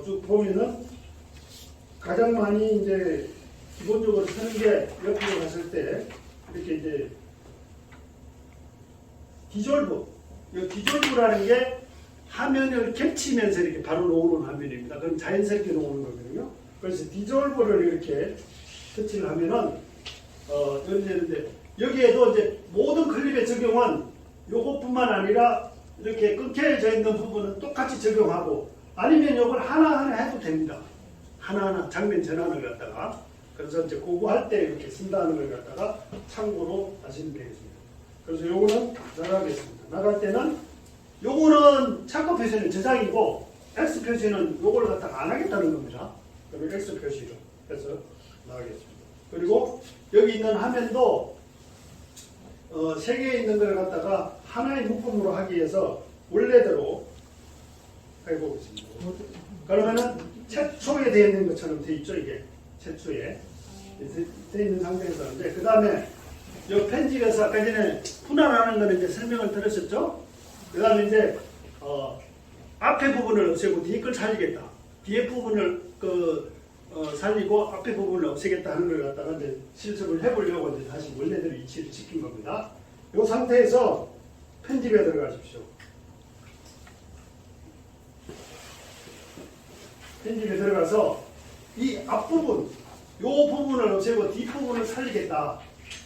쭉 보면은 가장 많이 이제 기본적으로 쓰는 게 옆으로 갔을 때 이렇게 이제 디졸브. 이 디졸브라는 게 화면을 겹치면서 이렇게 바로 놓는 화면입니다. 그럼 자연스럽게 놓는 거거든요. 그래서 디졸브를 이렇게 터치를 하면은 되는데 여기에도 이제 모든 클립의 적용은 요것뿐만 아니라 이렇게 끊겨져 있는 부분은 똑같이 적용하고 아니면 요걸 하나하나 해도 됩니다. 하나하나 장면 전환을 갖다가 그래서 이제 그거 할 때 이렇게 쓴다는 걸 갖다가 참고로 하시면 되겠습니다. 그래서 요거는 나가겠습니다. 나갈 때는 요거는 차커 표시는 저장이고 X 표시는 요걸 갖다가 안 하겠다는 겁니다. 그러면 X 표시로 해서 나가겠습니다. 그리고 여기 있는 화면도 3개 있는 걸 갖다가 하나의 묶음으로 하기 위해서 원래대로 해보겠습니다. 그러면은 최초에 되어 있는 것처럼 되어 있죠. 이게 최초에 되어 있는 상태에서 이제 그 다음에 이 편집에서 아까 전에 분할하는 거는 이제 설명을 들으셨죠? 그 다음에 이제 앞에 부분을 없애고 뒤에 걸 살리겠다. 뒤에 부분을 살리고 앞에 부분을 없애겠다 하는 걸 갖다가 이제 실습을 해보려고 이제 다시 원래대로 위치를 지킨 겁니다. 이 상태에서 편집에 들어가십시오. 편집에 들어가서 이 앞부분, 이 부분을 없애고 뒷부분을 살리겠다.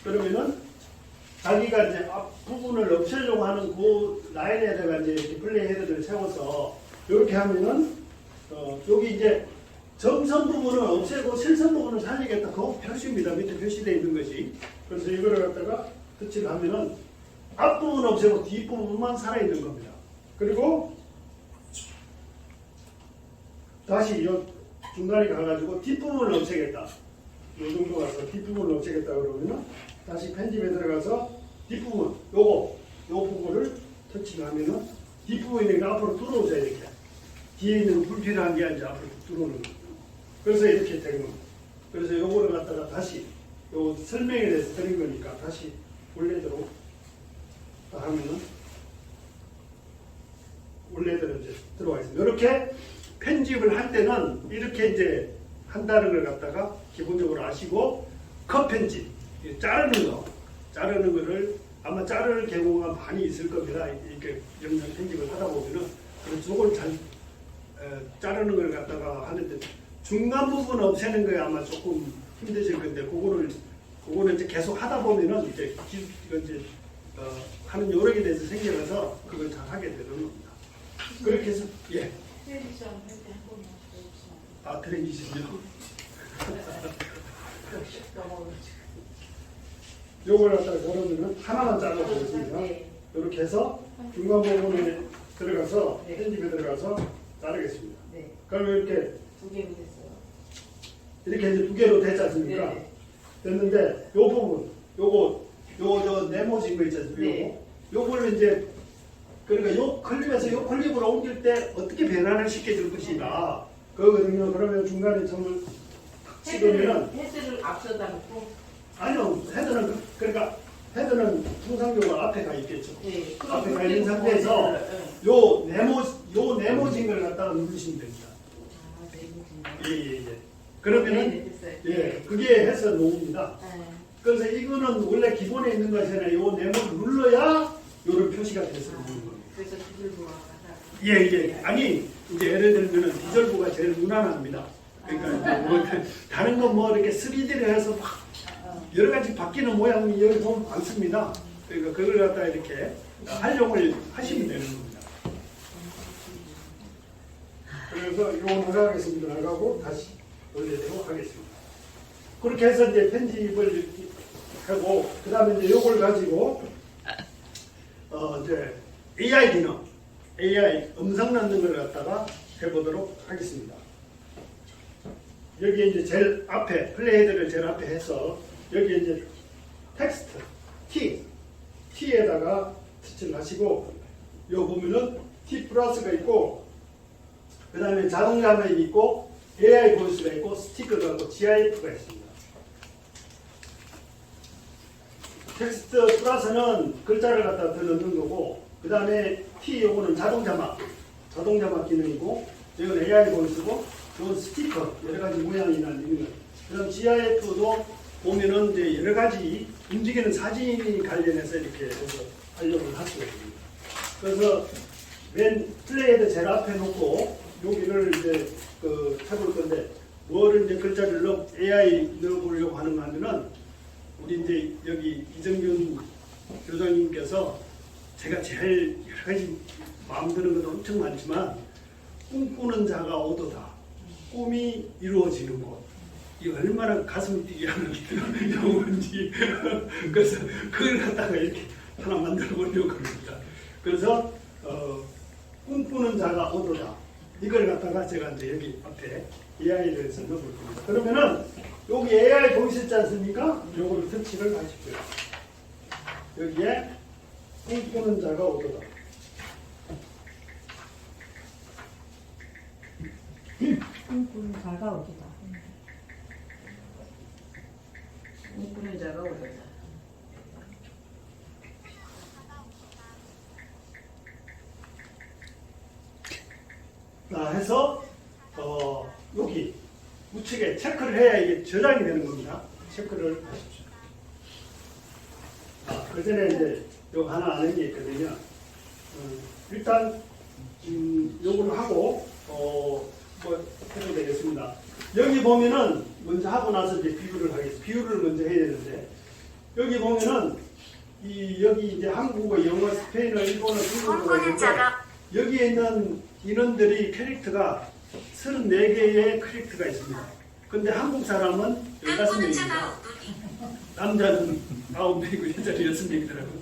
그러면은 자기가 이제 앞부분을 없애려고 하는 그 라인에다가 이제 이렇게 플레이 헤드를 세워서 이렇게 하면은 여기 이제 점선 부분을 없애고 실선 부분을 살리겠다. 그거 표시입니다. 밑에 표시되어 있는 것이. 그래서 이거를 갖다가 터치를 하면은 앞부분 없애고 뒷부분만 살아있는 겁니다. 그리고 다시 이 중간에 가가지고 뒷부분을 없애겠다. 이 정도 가서 뒷부분을 없애겠다 그러면은 다시 편집에 들어가서 뒷부분, 요 부분을 터치를 하면은 뒷부분이 앞으로 들어오죠. 이렇게. 뒤에 있는 불필요한 게 아니라 앞으로 들어오는 거예요. 그래서 이렇게 된 겁니다. 그래서 요거를 갖다가 다시 요 설명에 대해서 드린 거니까 다시 원래대로 하면은 원래대로 이제 들어와 있습니다. 이렇게 편집을 할 때는 이렇게 이제 한다는 걸 갖다가 기본적으로 아시고 컷 편집, 자르는 거를 아마 자를 경우가 많이 있을 겁니다. 이렇게 영상 편집을 하다 보면은 그래서 이걸 잘 자르는 걸 갖다가 하는데 중간 부분 없애는 거에 아마 조금 힘드실 건데 그거는 이제 계속 하다 보면은 이제 하는 요령에 대해서 생겨나서 그걸 잘 하게 되는 겁니다. 그렇게 해서 예. 트랜지션 할때 한 번만 보여주시면 아 트랜지션이요. 요걸 갖다가 그러면은 하나만 잘라보겠습니다. 이렇게 해서 중간 부분에 들어가서 편집에 들어가서 자르겠습니다. 네. 그러면 이렇게 두 개로 됐어요. 이렇게 이제 두 개로 됐지 않습니까? 네. 됐는데 요 부분, 저 네모진 거 있지 않습니까? 네. 요거를 이제 그러니까 요 클립에서 요 클립으로 옮길 때 어떻게 변환을 시켜줄 것이다. 그거거든요. 그러면 중간에 점을 탁 찍으면 헤드를 앞서다 놓고 아니요. 그러니까 헤드는 통상적으로 앞에 가 있겠죠. 네. 앞에 가 있는 상태에서 요 네모진 걸 갖다가 누르시면 됩니다. 예. 그러면은 네, 됐어요. 예, 그게 해서 놓습니다. 네. 그래서 이거는 원래 기본에 있는 것이잖아요. 요 네모를 눌러야 요런 표시가 돼서 나오는 겁니다. 그래서 디젤부가 가다. 예, 이게 아니 이제 예를 들면은 디젤부가 제일 무난합니다. 그러니까 이제 뭐 다른 거 뭐 이렇게 3D를 해서 막 여러 가지 바뀌는 모양이 여기 보면 많습니다. 그러니까 그걸 갖다 이렇게 활용을 하시면 되는 겁니다. 그래서 이거 나가겠습니다. 나가고 다시 원래대로 하겠습니다. 그렇게 해서 이제 편집을 하고 그 다음에 이제 이걸 가지고 이제 AI 기능, AI 음성 넣는 걸 갖다가 해보도록 하겠습니다. 여기에 이제 제일 앞에 플레이헤드를 제일 앞에 해서 여기에 이제 텍스트 T에다가 터치를 하시고 요 보면은 T 플러스가 있고 그 다음에 자동 화면이 있고 AI 보이스가 있고 스티커가 있고 GIF가 있습니다. 텍스트 플러스는 글자를 갖다 더 넣는 거고 그 다음에 T 요거는 자동 자막 기능이고 이건 AI 보이스고 이건 스티커 여러 가지 모양이나 있는 거. 그럼 GIF도 보면은 이제 여러 가지 움직이는 사진이 관련해서 이렇게 해서 활용을 할 수가 있습니다. 그래서 맨 플레이헤드 제일 앞에 놓고 여기를 이제 해볼 건데 뭐를 이제 글자를 AI 넣어보려고 하는 거 하면은 우리 이제 여기 이정균 교장님께서 제가 제일 여러 가지 마음 드는 것도 엄청 많지만 꿈꾸는 자가 오도다. 꿈이 이루어지는 곳. 이 얼마나 가슴 뛰게 하는 영혼인지 그래서 그걸 갖다가 이렇게 하나 만들어 보려고 합니다. 그래서 꿈꾸는 자가 오도다. 이걸 갖다가 제가 이제 여기 앞에 AI를 해서 넣어볼 겁니다. 그러면은 여기 AI 보이셨지 않습니까? 요거를 터치를 하십시오. 여기에 꿈꾸는 자가 오도다. 꿈꾸는 자가 어디다. 꿈꾸는 자가 오르다. 자, 해서 여기 우측에 체크를 해야 이게 저장이 되는 겁니다. 체크를 하십시오. 그 전에 이제 요 하나 아는 게 있거든요. 일단 요거를 하고 뭐 해도 되겠습니다. 여기 보면은 먼저 하고 나서 이제 비교를 하겠습니다. 비교를 먼저 해야 되는데 여기 보면은 여기 이제 한국어, 영어, 스페인어, 일본어, 중국어가 있는데 여기에 있는 인원들이 캐릭터가 34개의 캐릭터가 있습니다. 근데 한국 사람은 15명입니다. 남자는 9명이고 여자는 6명이더라고요.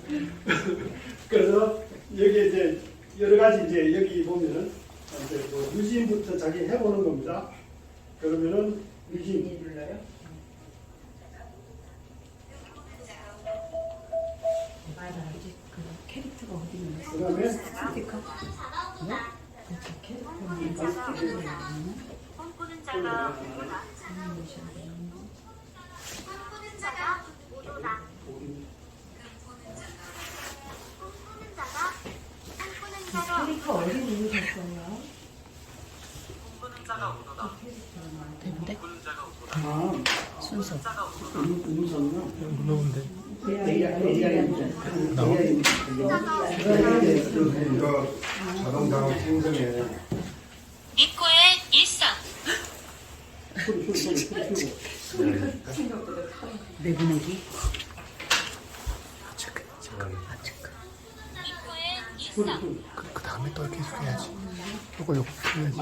그래서 여기 이제 여러 가지 이제 여기 보면은 이제 뭐 유지인부터 자기 해보는 겁니다. 그러면은 유지인 눌러요? 맞아. 이제 그 캐릭터가 어디 있는 그 다음에 스티커? 꿈꾸는 자가 오도다. 꿈꾸는 자가 오도다. 꿈꾸는 자가 캐릭터 어디 누르셨어요? 꿈꾸는 자가 오도다. 되는데? 순서. 음성요. 물어본데. 이거 자동장어 생성에 니코의 일상. 내보내기. 니코의 일상. 그 다음에 또 계속 해야지. 요거 해야지.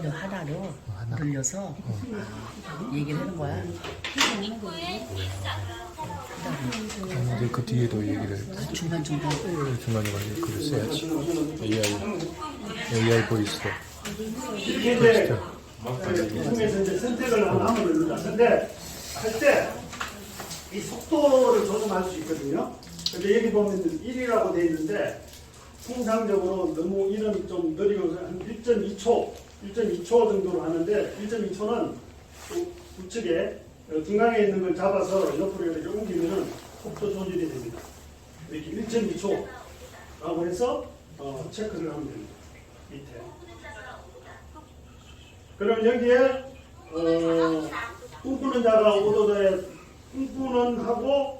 너 하나로 늘려서 얘기를 하는 거야. 니코의 일상. 그다음에 이제 그 뒤에도 얘기를 중간중간. 중간중간에 글을 써야지. AI 보이스로. 이게 이제 이 중에서 이제 선택을 하면 됩니다. 근데 할 때 이 속도를 조정할 수 있거든요. 근데 여기 보면 1이라고 되어 있는데 통상적으로 너무 1은 좀 느리고 한 1.2초 정도로 하는데 1.2초는 우측에 중간에 있는 걸 잡아서 옆으로 이렇게 옮기면은 속도 조절이 됩니다. 이렇게 1.2초라고 해서 체크를 하면 됩니다. 밑에. 그럼 여기에 꿈꾸는 자가 오도다에 꿈꾸는 하고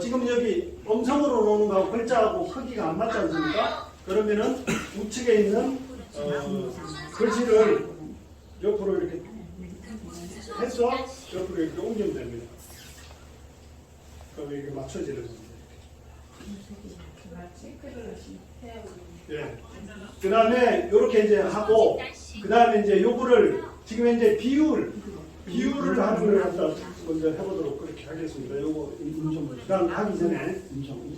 지금 여기 음성으로 놓는 거하고 글자하고 크기가 안 맞지 않습니까? 그러면은 우측에 있는 글씨를 옆으로 이렇게 해서 옆으로 이렇게 옮기면 됩니다. 그럼 이렇게 맞춰지는 겁니다. 예. 그 다음에 이렇게 이제 하고 그 다음에 이제 요거를 지금 이제 비율을 하는 걸 갖다 먼저 해보도록 그렇게 하겠습니다. 요거 그 다음 하기 전에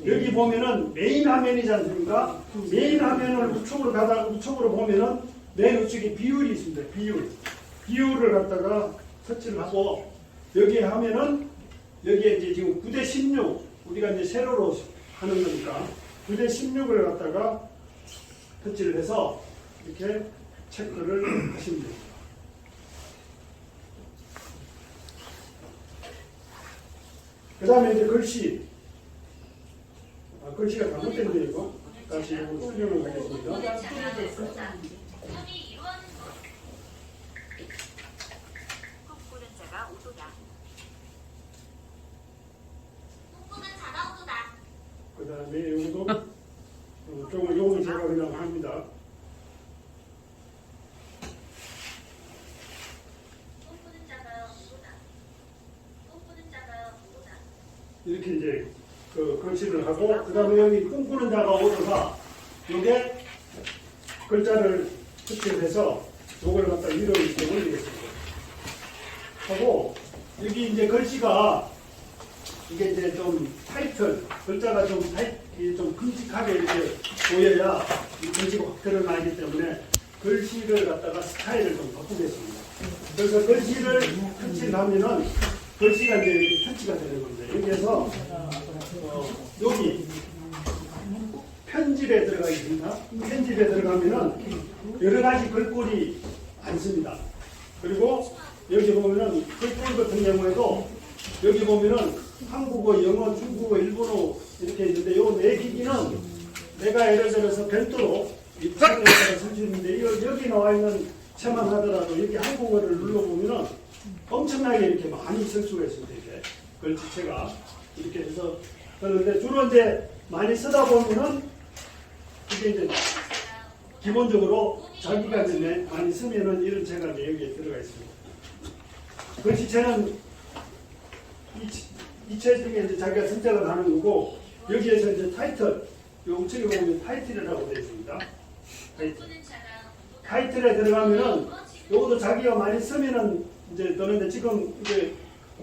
여기 보면은 메인 화면이지 않습니까? 메인 화면을 우측으로 가다가 우측으로 보면은 맨 우측에 비율이 있습니다. 비율을 갖다가 터치를 하고 여기에 하면은 여기에 이제 지금 9:16 우리가 이제 세로로 하는 거니까 9:16을 갖다가 터치를 해서 이렇게 체크를 하시면 됩니다. 그 다음에 이제 글씨. 글씨가 잘못됐네요, 이거. 다시 이거 수정을 하겠습니다. 꿈꾸는 자가 오도다. 꿈꾸는 자가 오도다. 그 다음에 이것도 조금 요건 제가 그냥 합니다. 꿈꾸는 자가 오도다. 꿈꾸는 자가 오도다. 이렇게 이제 그 글씨를 하고 그 다음에 여기 꿈꾸는 자가 오도가 요게 글자를 터치해서 요걸 갖다 위로 이렇게 올리겠습니다. 하고 여기 이제 글씨가 이게 이제 좀 타이틀 글자가 좀 좀 큼직하게 이렇게 보여야 이 글씨가 확 드러나기 때문에 글씨를 갖다가 스타일을 좀 바꾸겠습니다. 그래서 글씨를 터치를 하면은 글씨가 이제 이렇게 터치가 되는 겁니다. 여기에서 여기 편집에 들어가 있습니다. 편집에 들어가면은 여러 가지 글꼴이 많습니다. 그리고 여기 보면은 글꼴 같은 경우에도 여기 보면은 한국어, 영어, 중국어, 일본어 이렇게 있는데 요 네 기기는 내가 예를 들어서 별도로 이 책에다가 쓸 수 있는데 여기 나와 있는 책만 하더라도 여기 한국어를 눌러보면은 엄청나게 이렇게 많이 쓸 수가 있습니다. 이렇게 글씨체가 이렇게 해서 그런데 주로 이제 많이 쓰다 보면은 이게 이제 기본적으로 자기가 이제 많이 쓰면은 이런 책가 이제 여기에 들어가 있습니다. 글씨체는 이 책 중에 이제 자기가 선택을 하는 거고 여기에서 이제 타이틀, 요 우측에 보면 타이틀이라고 되어 있습니다. 타이틀에 들어가면은 요것도 자기가 많이 쓰면은 이제 되는데 지금 이제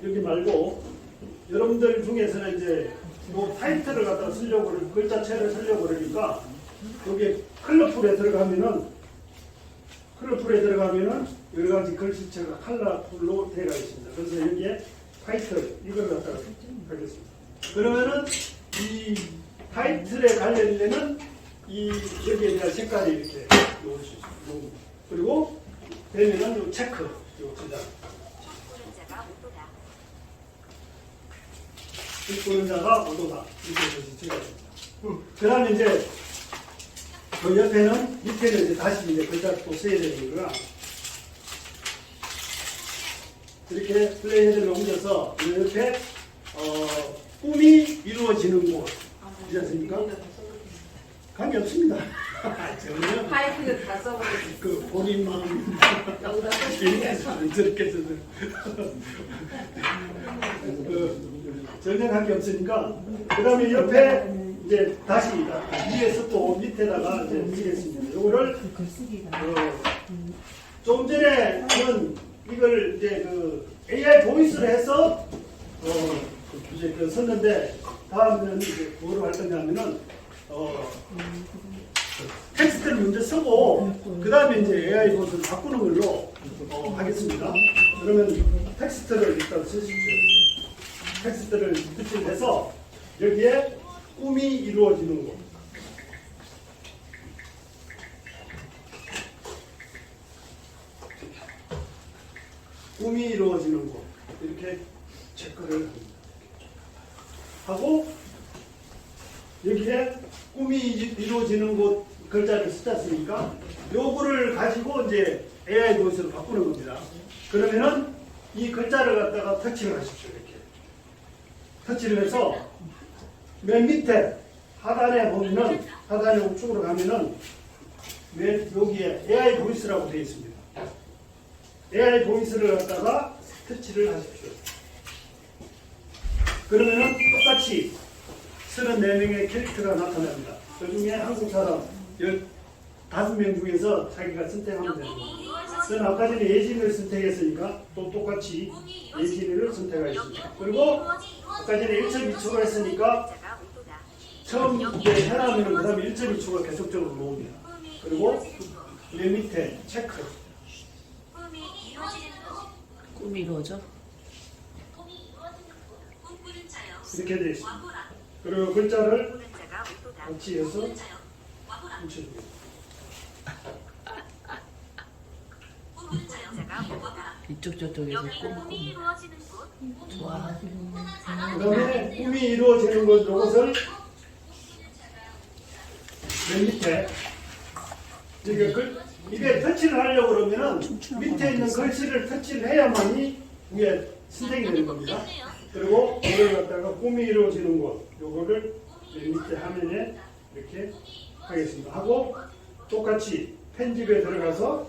여기 말고 여러분들 중에서는 이제 뭐 타이틀을 갖다가 쓰려고 글자체를 쓰려고 그러니까 여기 컬러풀에 들어가면은 여러 가지 글씨체가 컬러풀로 되어 있습니다. 그래서 여기에 타이틀 이걸 갖다가 하겠습니다. 그러면은 이 타이틀에 관련되는 이 여기에 대한 색깔이 이렇게 놓을 수 있습니다. 그리고 되면은 요 체크 요 저장. 읽고는 자가 오도다 이렇게 해서 제가 있습니다. 그다음에 이제 그 옆에는 밑에는 이제 다시 이제 글자 또 써야 되는 거가 이렇게 플레이 헤드를 옮겨서 이렇게 꿈이 이루어지는 곳이지 않습니까? 관계 없습니다. 전혀 파이프를 다 써버리지. 그 본인 마음 이렇게 쓰든 저렇게 쓰든 전혀 관계 없으니까 그 다음에 옆에 이제 다시 위에서 또 밑에다가 이제 쓰겠습니다. 이거를 좀 전에는 이걸 이제 그 AI 보이스를 해서 이제 그 썼는데 다음에는 이제 뭐로 할 거냐면은 텍스트를 먼저 쓰고 그 다음에 이제 AI 보이스를 바꾸는 걸로 하겠습니다. 그러면 텍스트를 일단 쓰십시오. 텍스트를 터치해서 여기에 꿈이 이루어지는 곳. 꿈이 이루어지는 곳. 이렇게 체크를 합니다. 하고 여기에 꿈이 이루어지는 곳 글자를 쓰지 않습니까? 요거를 가지고 이제 AI 보이스로 바꾸는 겁니다. 그러면은 이 글자를 갖다가 터치를 하십시오. 이렇게. 터치를 해서 맨 밑에 하단에 보면은 하단에 우측으로 가면은 맨 여기에 AI 보이스라고 되어 있습니다. AI 보이스를 갖다가 터치를 하십시오. 그러면은 똑같이 34명의 캐릭터가 나타납니다. 그 중에 한국 사람 15명 중에서 자기가 선택하면 되는 겁니다. 저는 아까 전에 예진이를 선택했으니까 또 똑같이 예진이를 선택하겠습니다. 그리고 아까 전에 1.2초가 했으니까 처음 이제 해나면은 그 다음에 1.2초가 계속적으로 나옵니다. 그리고 맨 밑에 체크. 꿈이 이루어져? 이렇게 되어 있습니다. 그리고 글자를 같이 해서 붙여줍니다. 이쪽 저쪽에서 꿈이 좋아. 그 다음에 꿈이 이루어지는 것 이것을 맨 밑에 이게 터치를 하려고 그러면은 밑에 있는 글씨를 터치를 해야만이 위에 선택이 되는 겁니다. 그리고 이걸 갖다가 꿈이 이루어지는 곳 요거를 맨 밑에 화면에 이렇게 하겠습니다. 하고 똑같이 편집에 들어가서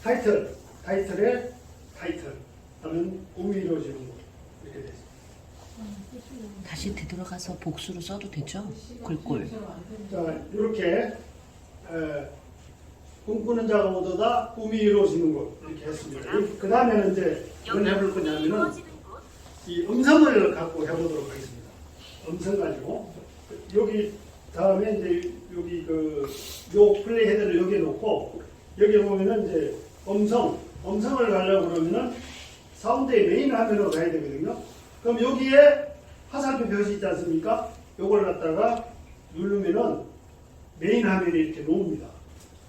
타이틀에 타이틀 하면 꿈이 이루어지는 곳 이렇게 되어 있습니다. 다시 되돌아가서 복수로 써도 되죠? 글꼴. 자, 이렇게 꿈꾸는 자가 오도다 꿈이 이루어지는 곳 이렇게 했습니다. 그 다음에는 이제 뭘 해볼 거냐면은 이 음성을 갖고 해보도록 하겠습니다. 음성 가지고 여기 다음에 이제 여기 요 플레이 헤드를 여기에 놓고 여기 보면은 이제 음성을 가려고 그러면은 사운드의 메인 화면으로 가야 되거든요. 그럼 여기에 화살표 표시 있지 않습니까? 요걸 갖다가 누르면은 메인 화면이 이렇게 놓습니다.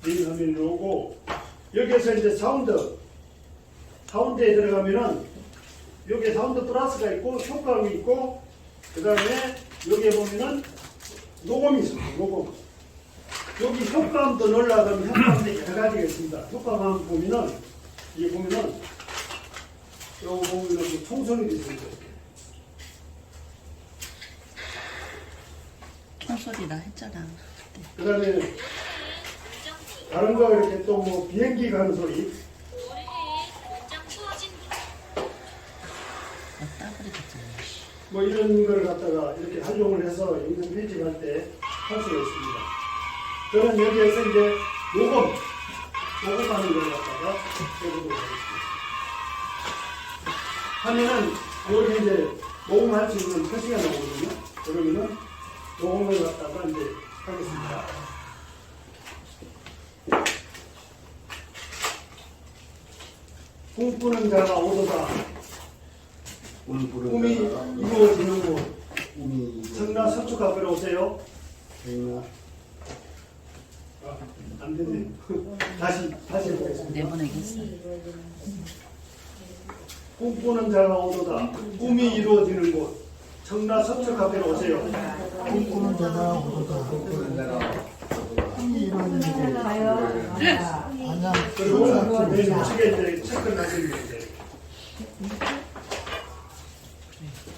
메인 화면이 놓고 여기에서 이제 사운드에 들어가면은 여기에 사운드 플러스가 있고 효과음이 있고 그 다음에 여기에 보면은 녹음이 있습니다. 녹음. 여기 효과음도 넣으려고 하면 효과음도 여러 가지가 있습니다. 효과음 보면은 이게 보면은 요거 보면은 총소리도 있습니다. 총소리라 했잖아. 그 다음에 다른 거 이렇게 또 뭐 비행기 가는 소리 따버리겠잖아. 뭐 이런 걸 갖다가 이렇게 활용을 해서 영상 편집할 때 할 수가 있습니다. 저는 여기에서 이제 녹음하는 걸 갖다가 해보도록 하겠습니다. 하면은 이렇게 이제 녹음할 수 있는 표시가 나오거든요. 그러면은 녹음을 갖다가 이제 하겠습니다. 꿈꾸는 자가 오도다. 꿈이 이루어지는 곳. 청라 서초 앞으로 오세요. 안 되네. 다시 해보겠습니다. 내보내겠어. 꿈꾸는 자가 오도다. 꿈이 이루어지는 곳. 청라 서초 앞으로 오세요. 꿈꾸는 자가 오도다. 꿈이 이루어지는 곳. 아니야. 그리고 내일 우측에 이제 체크를 하시는 거예요.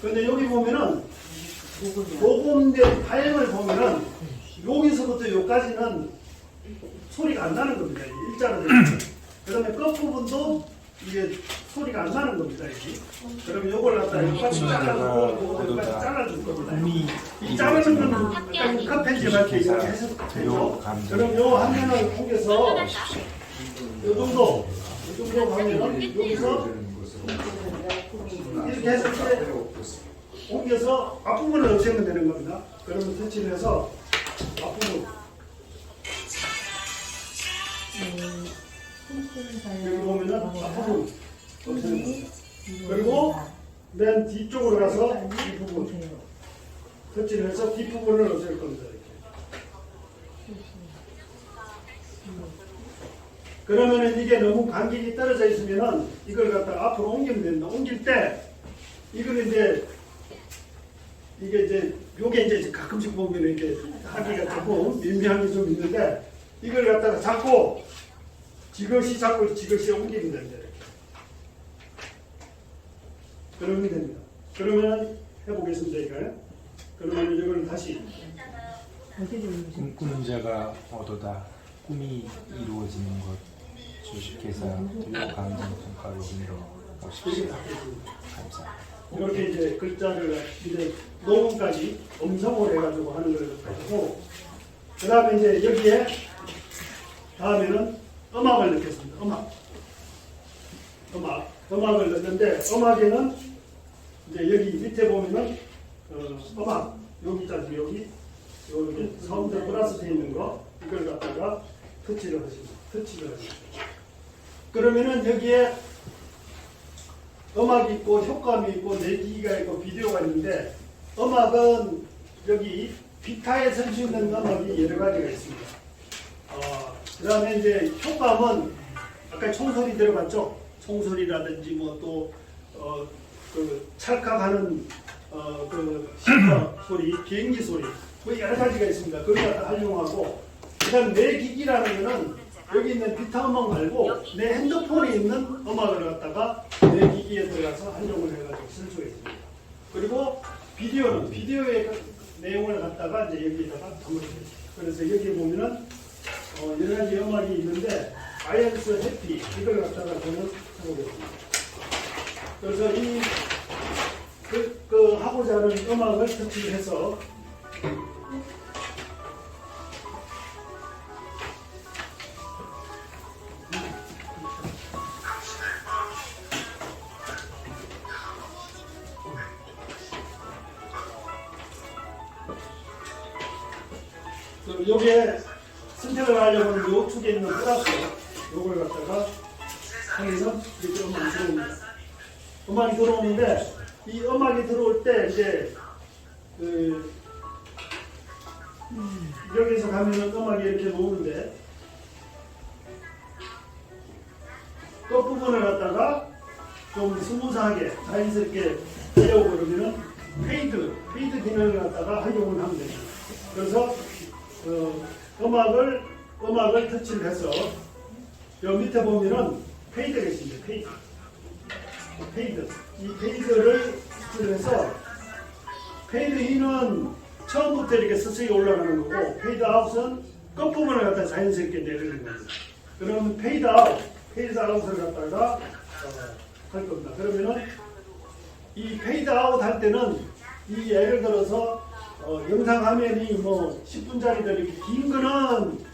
근데 여기 보면은 녹음된 파일을 보면은 여기서부터 여기까지는 소리가 안 나는 겁니다. 일자로 되면. 그 다음에 끝부분도 이게 소리가 안 나는 겁니다. 이게. 그럼 요걸 갖다 여기까지 잘라주고 여기까지 잘라줄 겁니다. 이 자르는 건 약간 컷 편집할 때 이렇게 해서 되죠. 그럼 요 화면을 통해서 요 정도 가면은 여기서 이렇게 했을 때 옮겨서 앞부분을 없애면 되는 겁니다. 그러면 터치를 해서 앞부분 여기 보면은 앞부분 없애는 겁니다. 그리고 맨 뒤쪽으로 가서 뒷부분 터치를 해서 뒷부분을 없앨 겁니다. 이렇게. 그러면은 이게 너무 간격이 떨어져 있으면은 이걸 갖다가 앞으로 옮기면 됩니다. 옮길 때 이거는 이제 이게 이제 요게 이제 가끔씩 보면 이렇게 하기가 조금 민감이 좀 있는데 이걸 갖다가 잡고 지그시 잡고 지그시 옮기면 됩니다. 이렇게. 그러면 됩니다. 그러면 해보겠습니다. 이걸. 그러면 이걸 다시 꿈꾸는 자가 오도다. 꿈이 이루어지는 것. 주식회사 두려강정평가로 인으로 오십시오. 감사합니다. 이렇게 이제 글자를 이제 녹음까지 음성으로 해가지고 하는 걸 가지고 그 다음에 이제 여기에 다음에는 음악을 넣겠습니다. 음악을 넣는데 음악에는 이제 여기 밑에 보면은 음악 여기 있잖아요. 여기 이렇게 사운드 플러스 되어 있는 거 이걸 갖다가 터치를 하십니다. 그러면은 여기에 음악이 있고 효과음이 있고 내기가 있고 비디오가 있는데 음악은 여기 기타에 쓸 수 있는 음악이 여러 가지가 있습니다. 그 다음에 이제 효과음은 아까 총소리 들어봤죠? 총소리라든지 뭐 또 그 찰칵하는 그 시카 소리, 비행기 소리 뭐 여러 가지가 있습니다. 그걸 갖다 활용하고 그다음 내 기기라는 거는 여기 있는 기타 음악 말고 내 핸드폰에 있는 음악을 갖다가 내 기기에 들어가서 활용을 해가지고 쓸 수가 있습니다. 그리고 비디오는 비디오의 내용을 갖다가 이제 여기다가 담아주겠습니다. 그래서 여기 보면은 여러 가지 음악이 있는데 아이언스 해피 이걸 갖다가 저는 해보겠습니다. 그래서 이 하고자 하는 음악을 터치를 해서 여기에 선택을 하려면 요 축에 있는 플러스 요걸 갖다가 하면서 이렇게 음악이 들어옵니다. 음악이 들어오는데 이 음악이 들어올 때 이제 여기서 가면은 음악이 이렇게 나오는데 끝부분을 갖다가 좀 스무스하게 자연스럽게 하려고 그러면은 페이드 기능을 갖다가 활용을 하면 됩니다. 그래서 음악을 터치를 해서 여 밑에 보면은 페이드가 있습니다. 페이드. 이 페이드를 해서 페이드 인은 처음부터 이렇게 서서히 올라가는 거고 페이드 아웃은 끝부분을 갖다 자연스럽게 내리는 겁니다. 그러면 페이드 아웃을 갖다가 할 겁니다. 그러면은 이 페이드 아웃 할 때는 이 예를 들어서 영상 화면이 뭐 10분짜리들 이렇게 긴 거는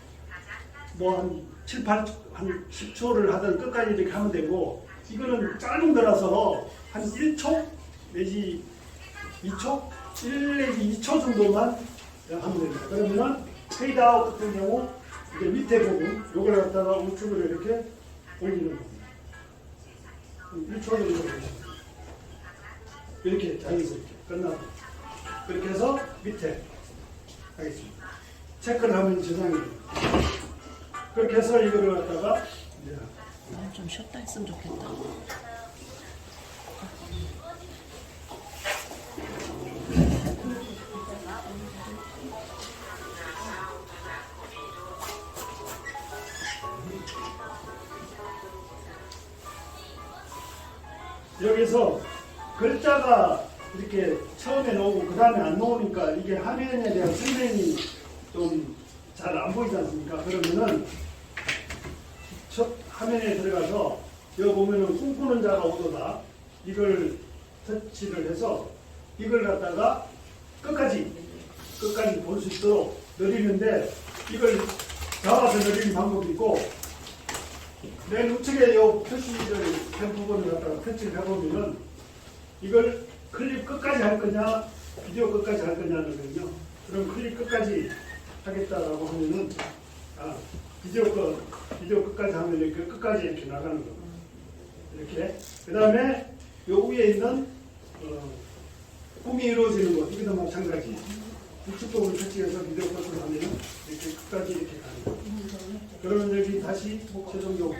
뭐 한 7, 8, 한 10초를 하든 끝까지 이렇게 하면 되고 이거는 짧은 거라서 한 1초 내지 2초? 1 내지 2초 정도만 하면 됩니다. 그러면은 페이드 아웃 같은 경우 이제 밑에 부분 요걸 갖다가 우측으로 이렇게 올리는 겁니다. 1초 정도 이렇게 자연스럽게 끝나고 그렇게 해서 밑에 하겠습니다. 체크를 하면 저장입니다. 그렇게 해서 이거를 갖다가 좀 쉬었다 했으면 좋겠다. 여기서 글자가 이렇게 처음에 나오고 그 다음에 안 나오니까 이게 화면에 대한 설명이 좀 잘 안 보이지 않습니까? 그러면은 첫 화면에 들어가서 여기 보면은 꿈꾸는 자가 오도다 이걸 터치를 해서 이걸 갖다가 끝까지 볼 수 있도록 늘리는데 이걸 잡아서 늘리는 방법이 있고 맨 우측에 요 표시를 한 부분을 갖다가 터치를 해보면은 이걸 클립 끝까지 할 거냐 비디오 끝까지 할 거냐는 거든요. 그럼 클립 끝까지 하겠다라고 하면은 비디오 끝까지 하면 이렇게 끝까지 이렇게 나가는 겁니다. 이렇게 그 다음에 요 위에 있는 꿈이 이루어지는 것 이것도 마찬가지. 우측 부분을 터치해서 비디오 끝을 하면은 이렇게 끝까지 이렇게 가는 겁니다. 그러면 여기 다시 최종적으로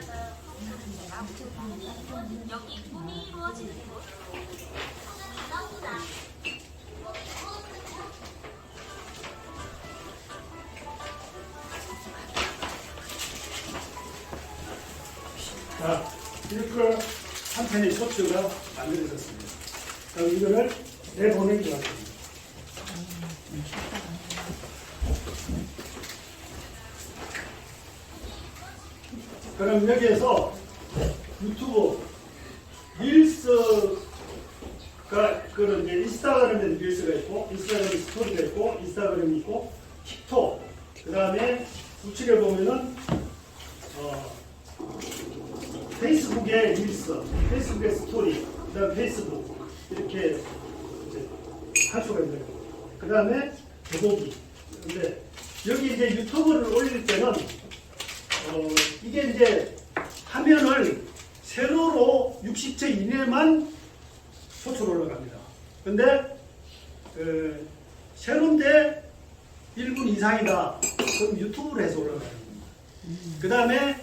여기 꿈이 이루어지는 곳. 자, 이렇게 한 편의 소스가 만들어졌습니다. 그럼 이거를 내보내기 하겠습니다. 그럼 여기에서 유튜브 릴스가 그런 이제 인스타그램에 릴스가 있고 인스타그램 스토리가 있고 인스타그램이 있고 틱톡 그 다음에 우측에 보면은 페이스북의 릴스, 페이스북의 스토리, 그 다음 페이스북 이렇게 이제 할 수가 있는 거예요. 그 다음에 더보기. 근데 여기 이제 유튜브를 올릴 때는 이게 이제 화면을 세로로 60초 이내만 소출 올라갑니다. 근데 세로인데 1분 이상이다. 그럼 유튜브로 해서 올라가는 겁니다. 그 다음에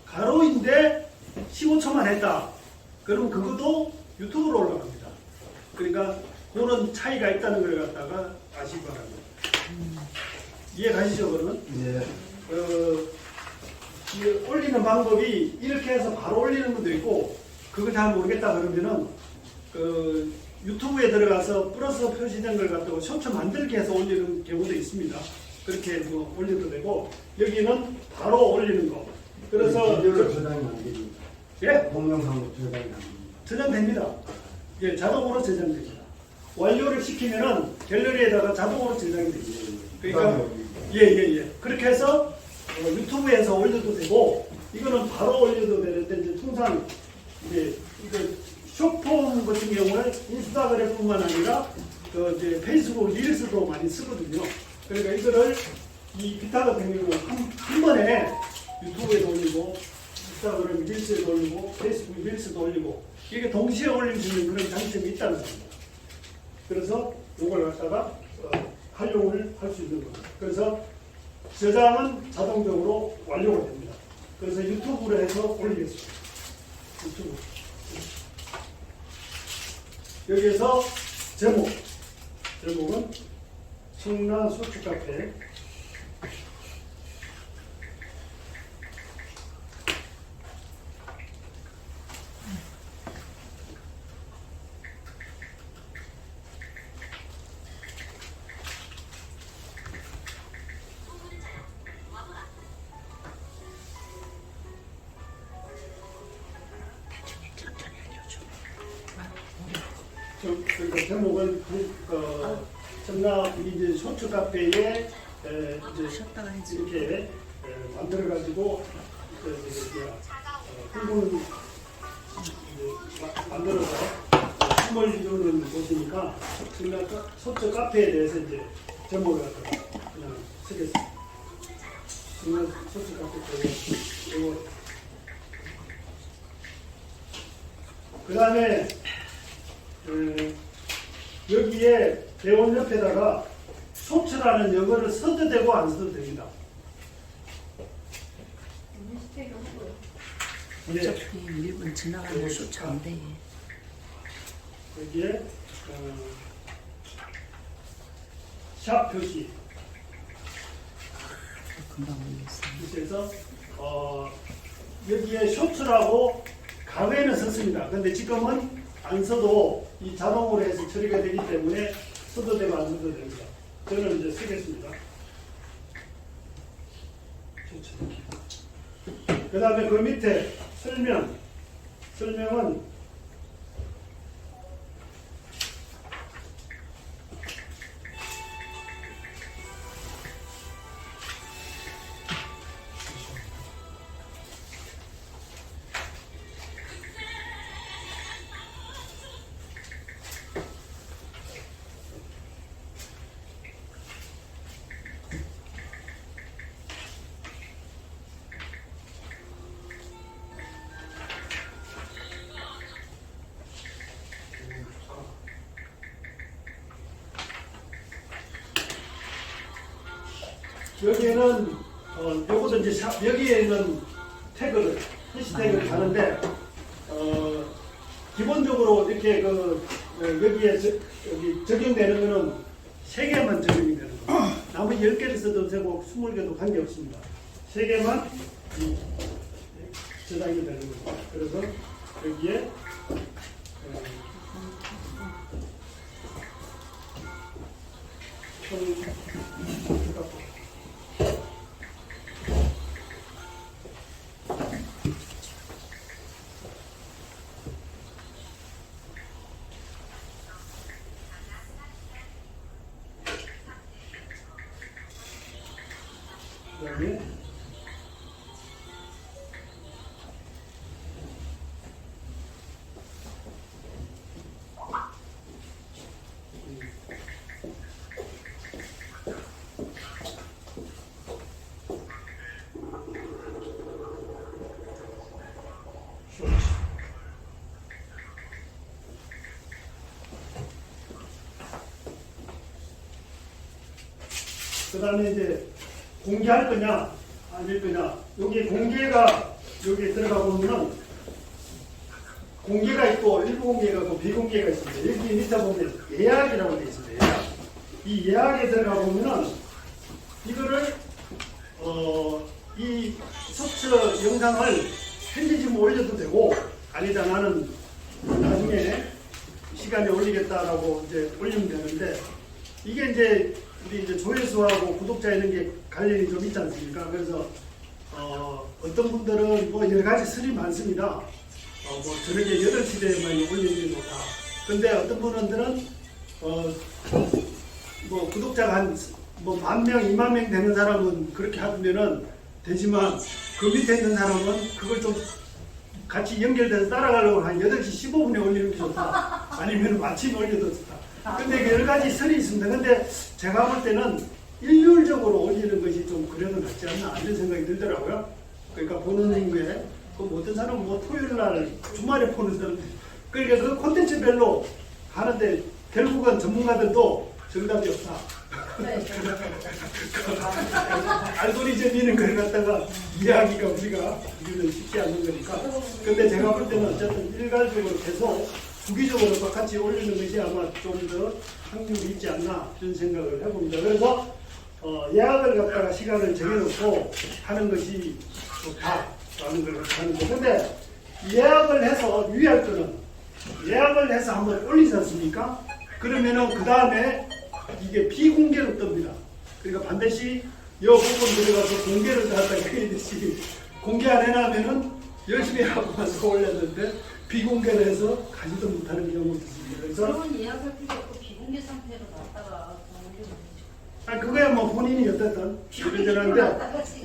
가로인데 15초만 했다. 그럼 그것도 유튜브로 올라갑니다. 그러니까 그런 차이가 있다는 걸 갖다가 아시기 바랍니다. 이해 가시죠, 그러면? 네. 올리는 방법이 이렇게 해서 바로 올리는 분도 있고 그걸 잘 모르겠다 그러면은 유튜브에 들어가서 플러스 표시된 걸 갖다가 쇼츠 만들기 해서 올리는 경우도 있습니다. 그렇게 뭐 올려도 되고 여기는 바로 올리는 거. 그래서 비디오로 저장이 안 됩니다. 예? 동영상으로 저장이 안 됩니다. 저장됩니다. 예, 자동으로 저장됩니다. 완료를 시키면은 갤러리에다가 자동으로 저장이 됩니다. 그러니까 예. 그렇게 해서 유튜브에서 올려도 되고 이거는 바로 올려도 되는데 이제 통상 이제 이거 쇼폼 같은 경우에 인스타그램뿐만 아니라 이제 페이스북 릴스도 많이 쓰거든요. 그러니까 이거를 이 기타 같은 경우는 한 번에 유튜브에도 올리고 인스타그램 릴스에도 올리고 페이스북 릴스도 올리고 이게 동시에 올릴 수 있는 그런 장점이 있다는 겁니다. 그래서 이걸 갖다가 활용을 할 수 있는 겁니다. 그래서 저장은 자동적으로 완료가 됩니다. 그래서 유튜브로 해서 올리겠습니다. 유튜브. 여기에서 제목은 청라 소주 카페. 그러니까 제목은 청라 이제 소주 카페에 이제 이렇게 만들어 가지고 홍보를 만들어서 힘을 주는 곳이니까 청라 소주 카페에 대해서 이제 제목을 갖다가 그냥 쓰겠습니다. 청라 소주 카페 이거 그 다음에 여기에 대원 옆에다가 소츠라는 영어를 써도 되고 안 써도 됩니다. 네. 어차피 1분 지나가면 쇼츠 안 돼. 여기에 샵 표시. 금방 올렸어. 그래서 여기에 쇼츠라고 과거에는 썼습니다. 근데 지금은 안 써도 이 자동으로 해서 처리가 되기 때문에 써도 되고 안 써도 됩니다. 저는 이제 쓰겠습니다. 그 다음에 그 밑에 설명은 여기에는 요것도 이제 여기에 있는 태그를 해시태그를 하는데 기본적으로 이렇게 여기에 여기 적용되는 거는 3개만 적용이 되는 거예요. 나머지 10개를 써도 되고 20개도 관계없습니다. 3개만 저장이 되는 거예요. 그래서 여기에 그다음에 그 다음에 이제 공개할 거냐 아닐 거냐. 여기 공개가 여기 들어가 보면은 공개가 있고 일부 공개가 있고 비공개가 있습니다. 여기 밑에 보면 예약이라고 되어 있습니다. 예약. 이 예약에 들어가 보면은 이거를 이 소츠 영상을 편집좀 올려도 되고 아니다 나는 나중에 시간에 올리겠다라고 이제 올리면 되는데 이게 이제 우리 이제 조회수하고 구독자 이런 게 관련이 좀 있지 않습니까? 그래서 어떤 분들은 뭐 여러 가지 설이 많습니다. 뭐 저녁에 8시대에만 올리는 거다. 근데 어떤 분들은 뭐 구독자가 한 뭐 10,000명, 20,000명 되는 사람은 그렇게 하면은 되지만 그 밑에 있는 사람은 그걸 좀 같이 연결돼서 따라가려고 한 8시 15분에 올리는 게 좋다. 아니면 아침에 올려도 좋다. 근데 여러 가지 설이 있습니다. 근데 제가 볼 때는 일률적으로 올리는 것이 좀 그래도 낫지 않나 이런 생각이 들더라고요. 그러니까 보는 후에 그 어떤 사람은 뭐 토요일 날 주말에 보는 사람. 그러니까 그 콘텐츠별로 하는데 결국은 전문가들도 정답이 없다. 알고리즘 이는 걸 갖다가 이해하기가 우리가 우리는 쉽지 않는 거니까. 근데 제가 볼 때는 어쨌든 일괄적으로 계속 주기적으로 똑같이 올리는 것이 아마 좀 더 확률이 있지 않나 이런 생각을 해봅니다. 그래서 예약을 갖다가 시간을 정해놓고 하는 것이 좋다라는 걸 하는데, 근데 예약을 해서 유의할 거는 예약을 해서 한번 올리지 않습니까? 그러면은 그 다음에 이게 비공개로 뜹니다. 그러니까 반드시 이 부분 들어가서 공개를 갖다가 해야 되지. 공개 안 해놔면은 열심히 하고 와서 올렸는데 비공개를 해서 가지도 못하는 경우도 있습니다. 그래서 그런 예약할 필요 없고 비공개 상태로 놨다가 올리면 그거야 뭐 본인이 어쨌든 이런저런데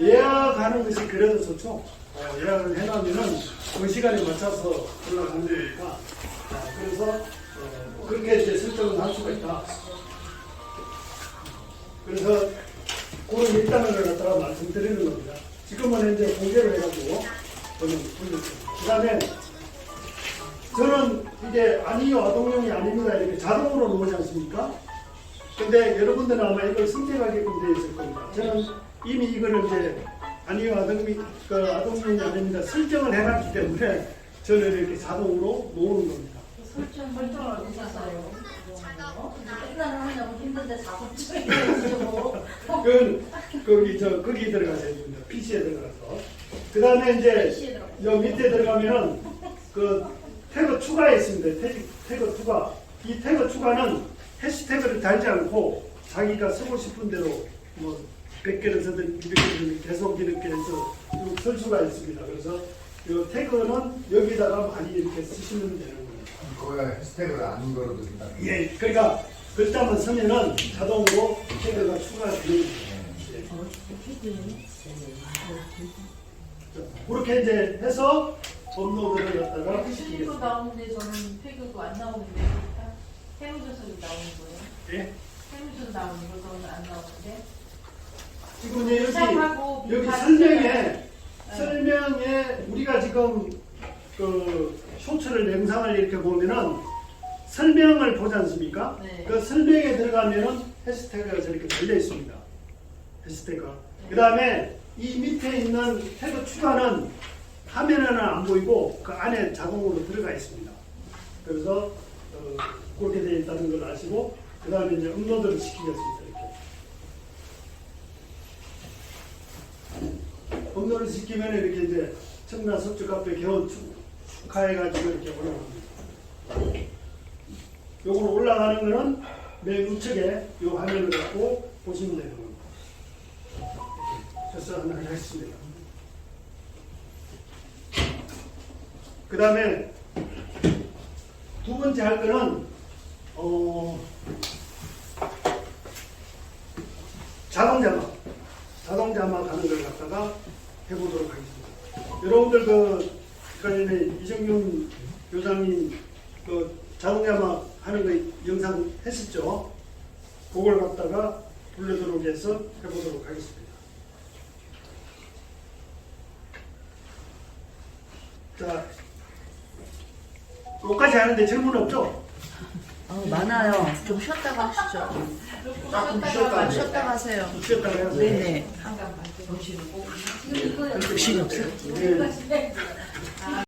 예약하는 것이 그래도 좋죠. 예약을 해놓으면은 그 시간에 맞춰서 올라가는 거니까. 그래서 그렇게 이제 설정을 할 수가 있다. 그래서 그런 일단을 갖다가 말씀드리는 겁니다. 지금은 이제 공개를 해가지고 저는 올렸습니다. 그 다음에 저는 이게 아니요 아동용이 아닙니다 이렇게 자동으로 놓지 않습니까? 근데 여러분들은 아마 이걸 선택하게끔 되어 있을 겁니다. 저는 이미 이거를 이제 아니요 아동용이 아닙니다 설정을 해놨기 때문에 저는 이렇게 자동으로 놓는 겁니다. 설정을 어디서 했어요? 일단은 하냐고 힘든데 자꾸 찍어야지. 거기 들어가세요. PC에 들어가서. 그 다음에 이제 여 밑에 들어가면은 그 태그 추가에 있습니다. 태그 추가. 이 태그 추가는 해시태그를 달지 않고 자기가 쓰고 싶은 대로 뭐 100개를 쓰든 200개를 계속 이렇게 해서 쓸 수가 있습니다. 그래서 이 태그는 여기다가 많이 이렇게 쓰시면 되는 거예요. 그거야 해시태그를 안 걸어도 된다. 예, 그러니까 글자만 쓰면은 자동으로 태그가 추가되는 그렇게 이제 해서 업로드를 갖다가 PC로 시키겠습니다. 나오는데 저는 태그가 안 나오는데 태그져서 나오는 거예요? 예? 태그져서 나오는 거 저는 안 나오는데 지금 이제 시작하고 여기 비슷한 설명에 우리가 지금 그 쇼츠를 영상을 이렇게 보면은 설명을 보지 않습니까? 네. 그 설명에 들어가면은 해시태그가 저렇게 달려 있습니다. 해시태그가. 그 다음에 이 밑에 있는 태그 추가는 화면에는 안 보이고 그 안에 자동으로 들어가 있습니다. 그래서 그렇게 되어 있다는 걸 아시고 그 다음에 이제 업로드를 시키겠습니다. 이렇게. 업로드 시키면 이렇게 이제 청라 석주 카페 개원 축하해가지고 이렇게 올라갑니다. 요걸 올라가는 거는 맨 우측에 이 화면을 갖고 보시면 되는 겁니다. 그래서 하나 했습니다. 그 다음에 두 번째 할 거는 자동 자막 하는 걸 갖다가 해보도록 하겠습니다. 여러분들 그러니까 이정윤 교장님 그 자동 자막 하는 거 영상 했었죠? 그걸 갖다가 돌려도록 해서 해보도록 하겠습니다. 자, 여기까지 하는데 질문 없죠? 많아요. 좀 쉬었다가 하시죠. 쉬었다가 하세요. 쉬었다가 해요. 네네. 잠깐만. 정신이 없어요. 네.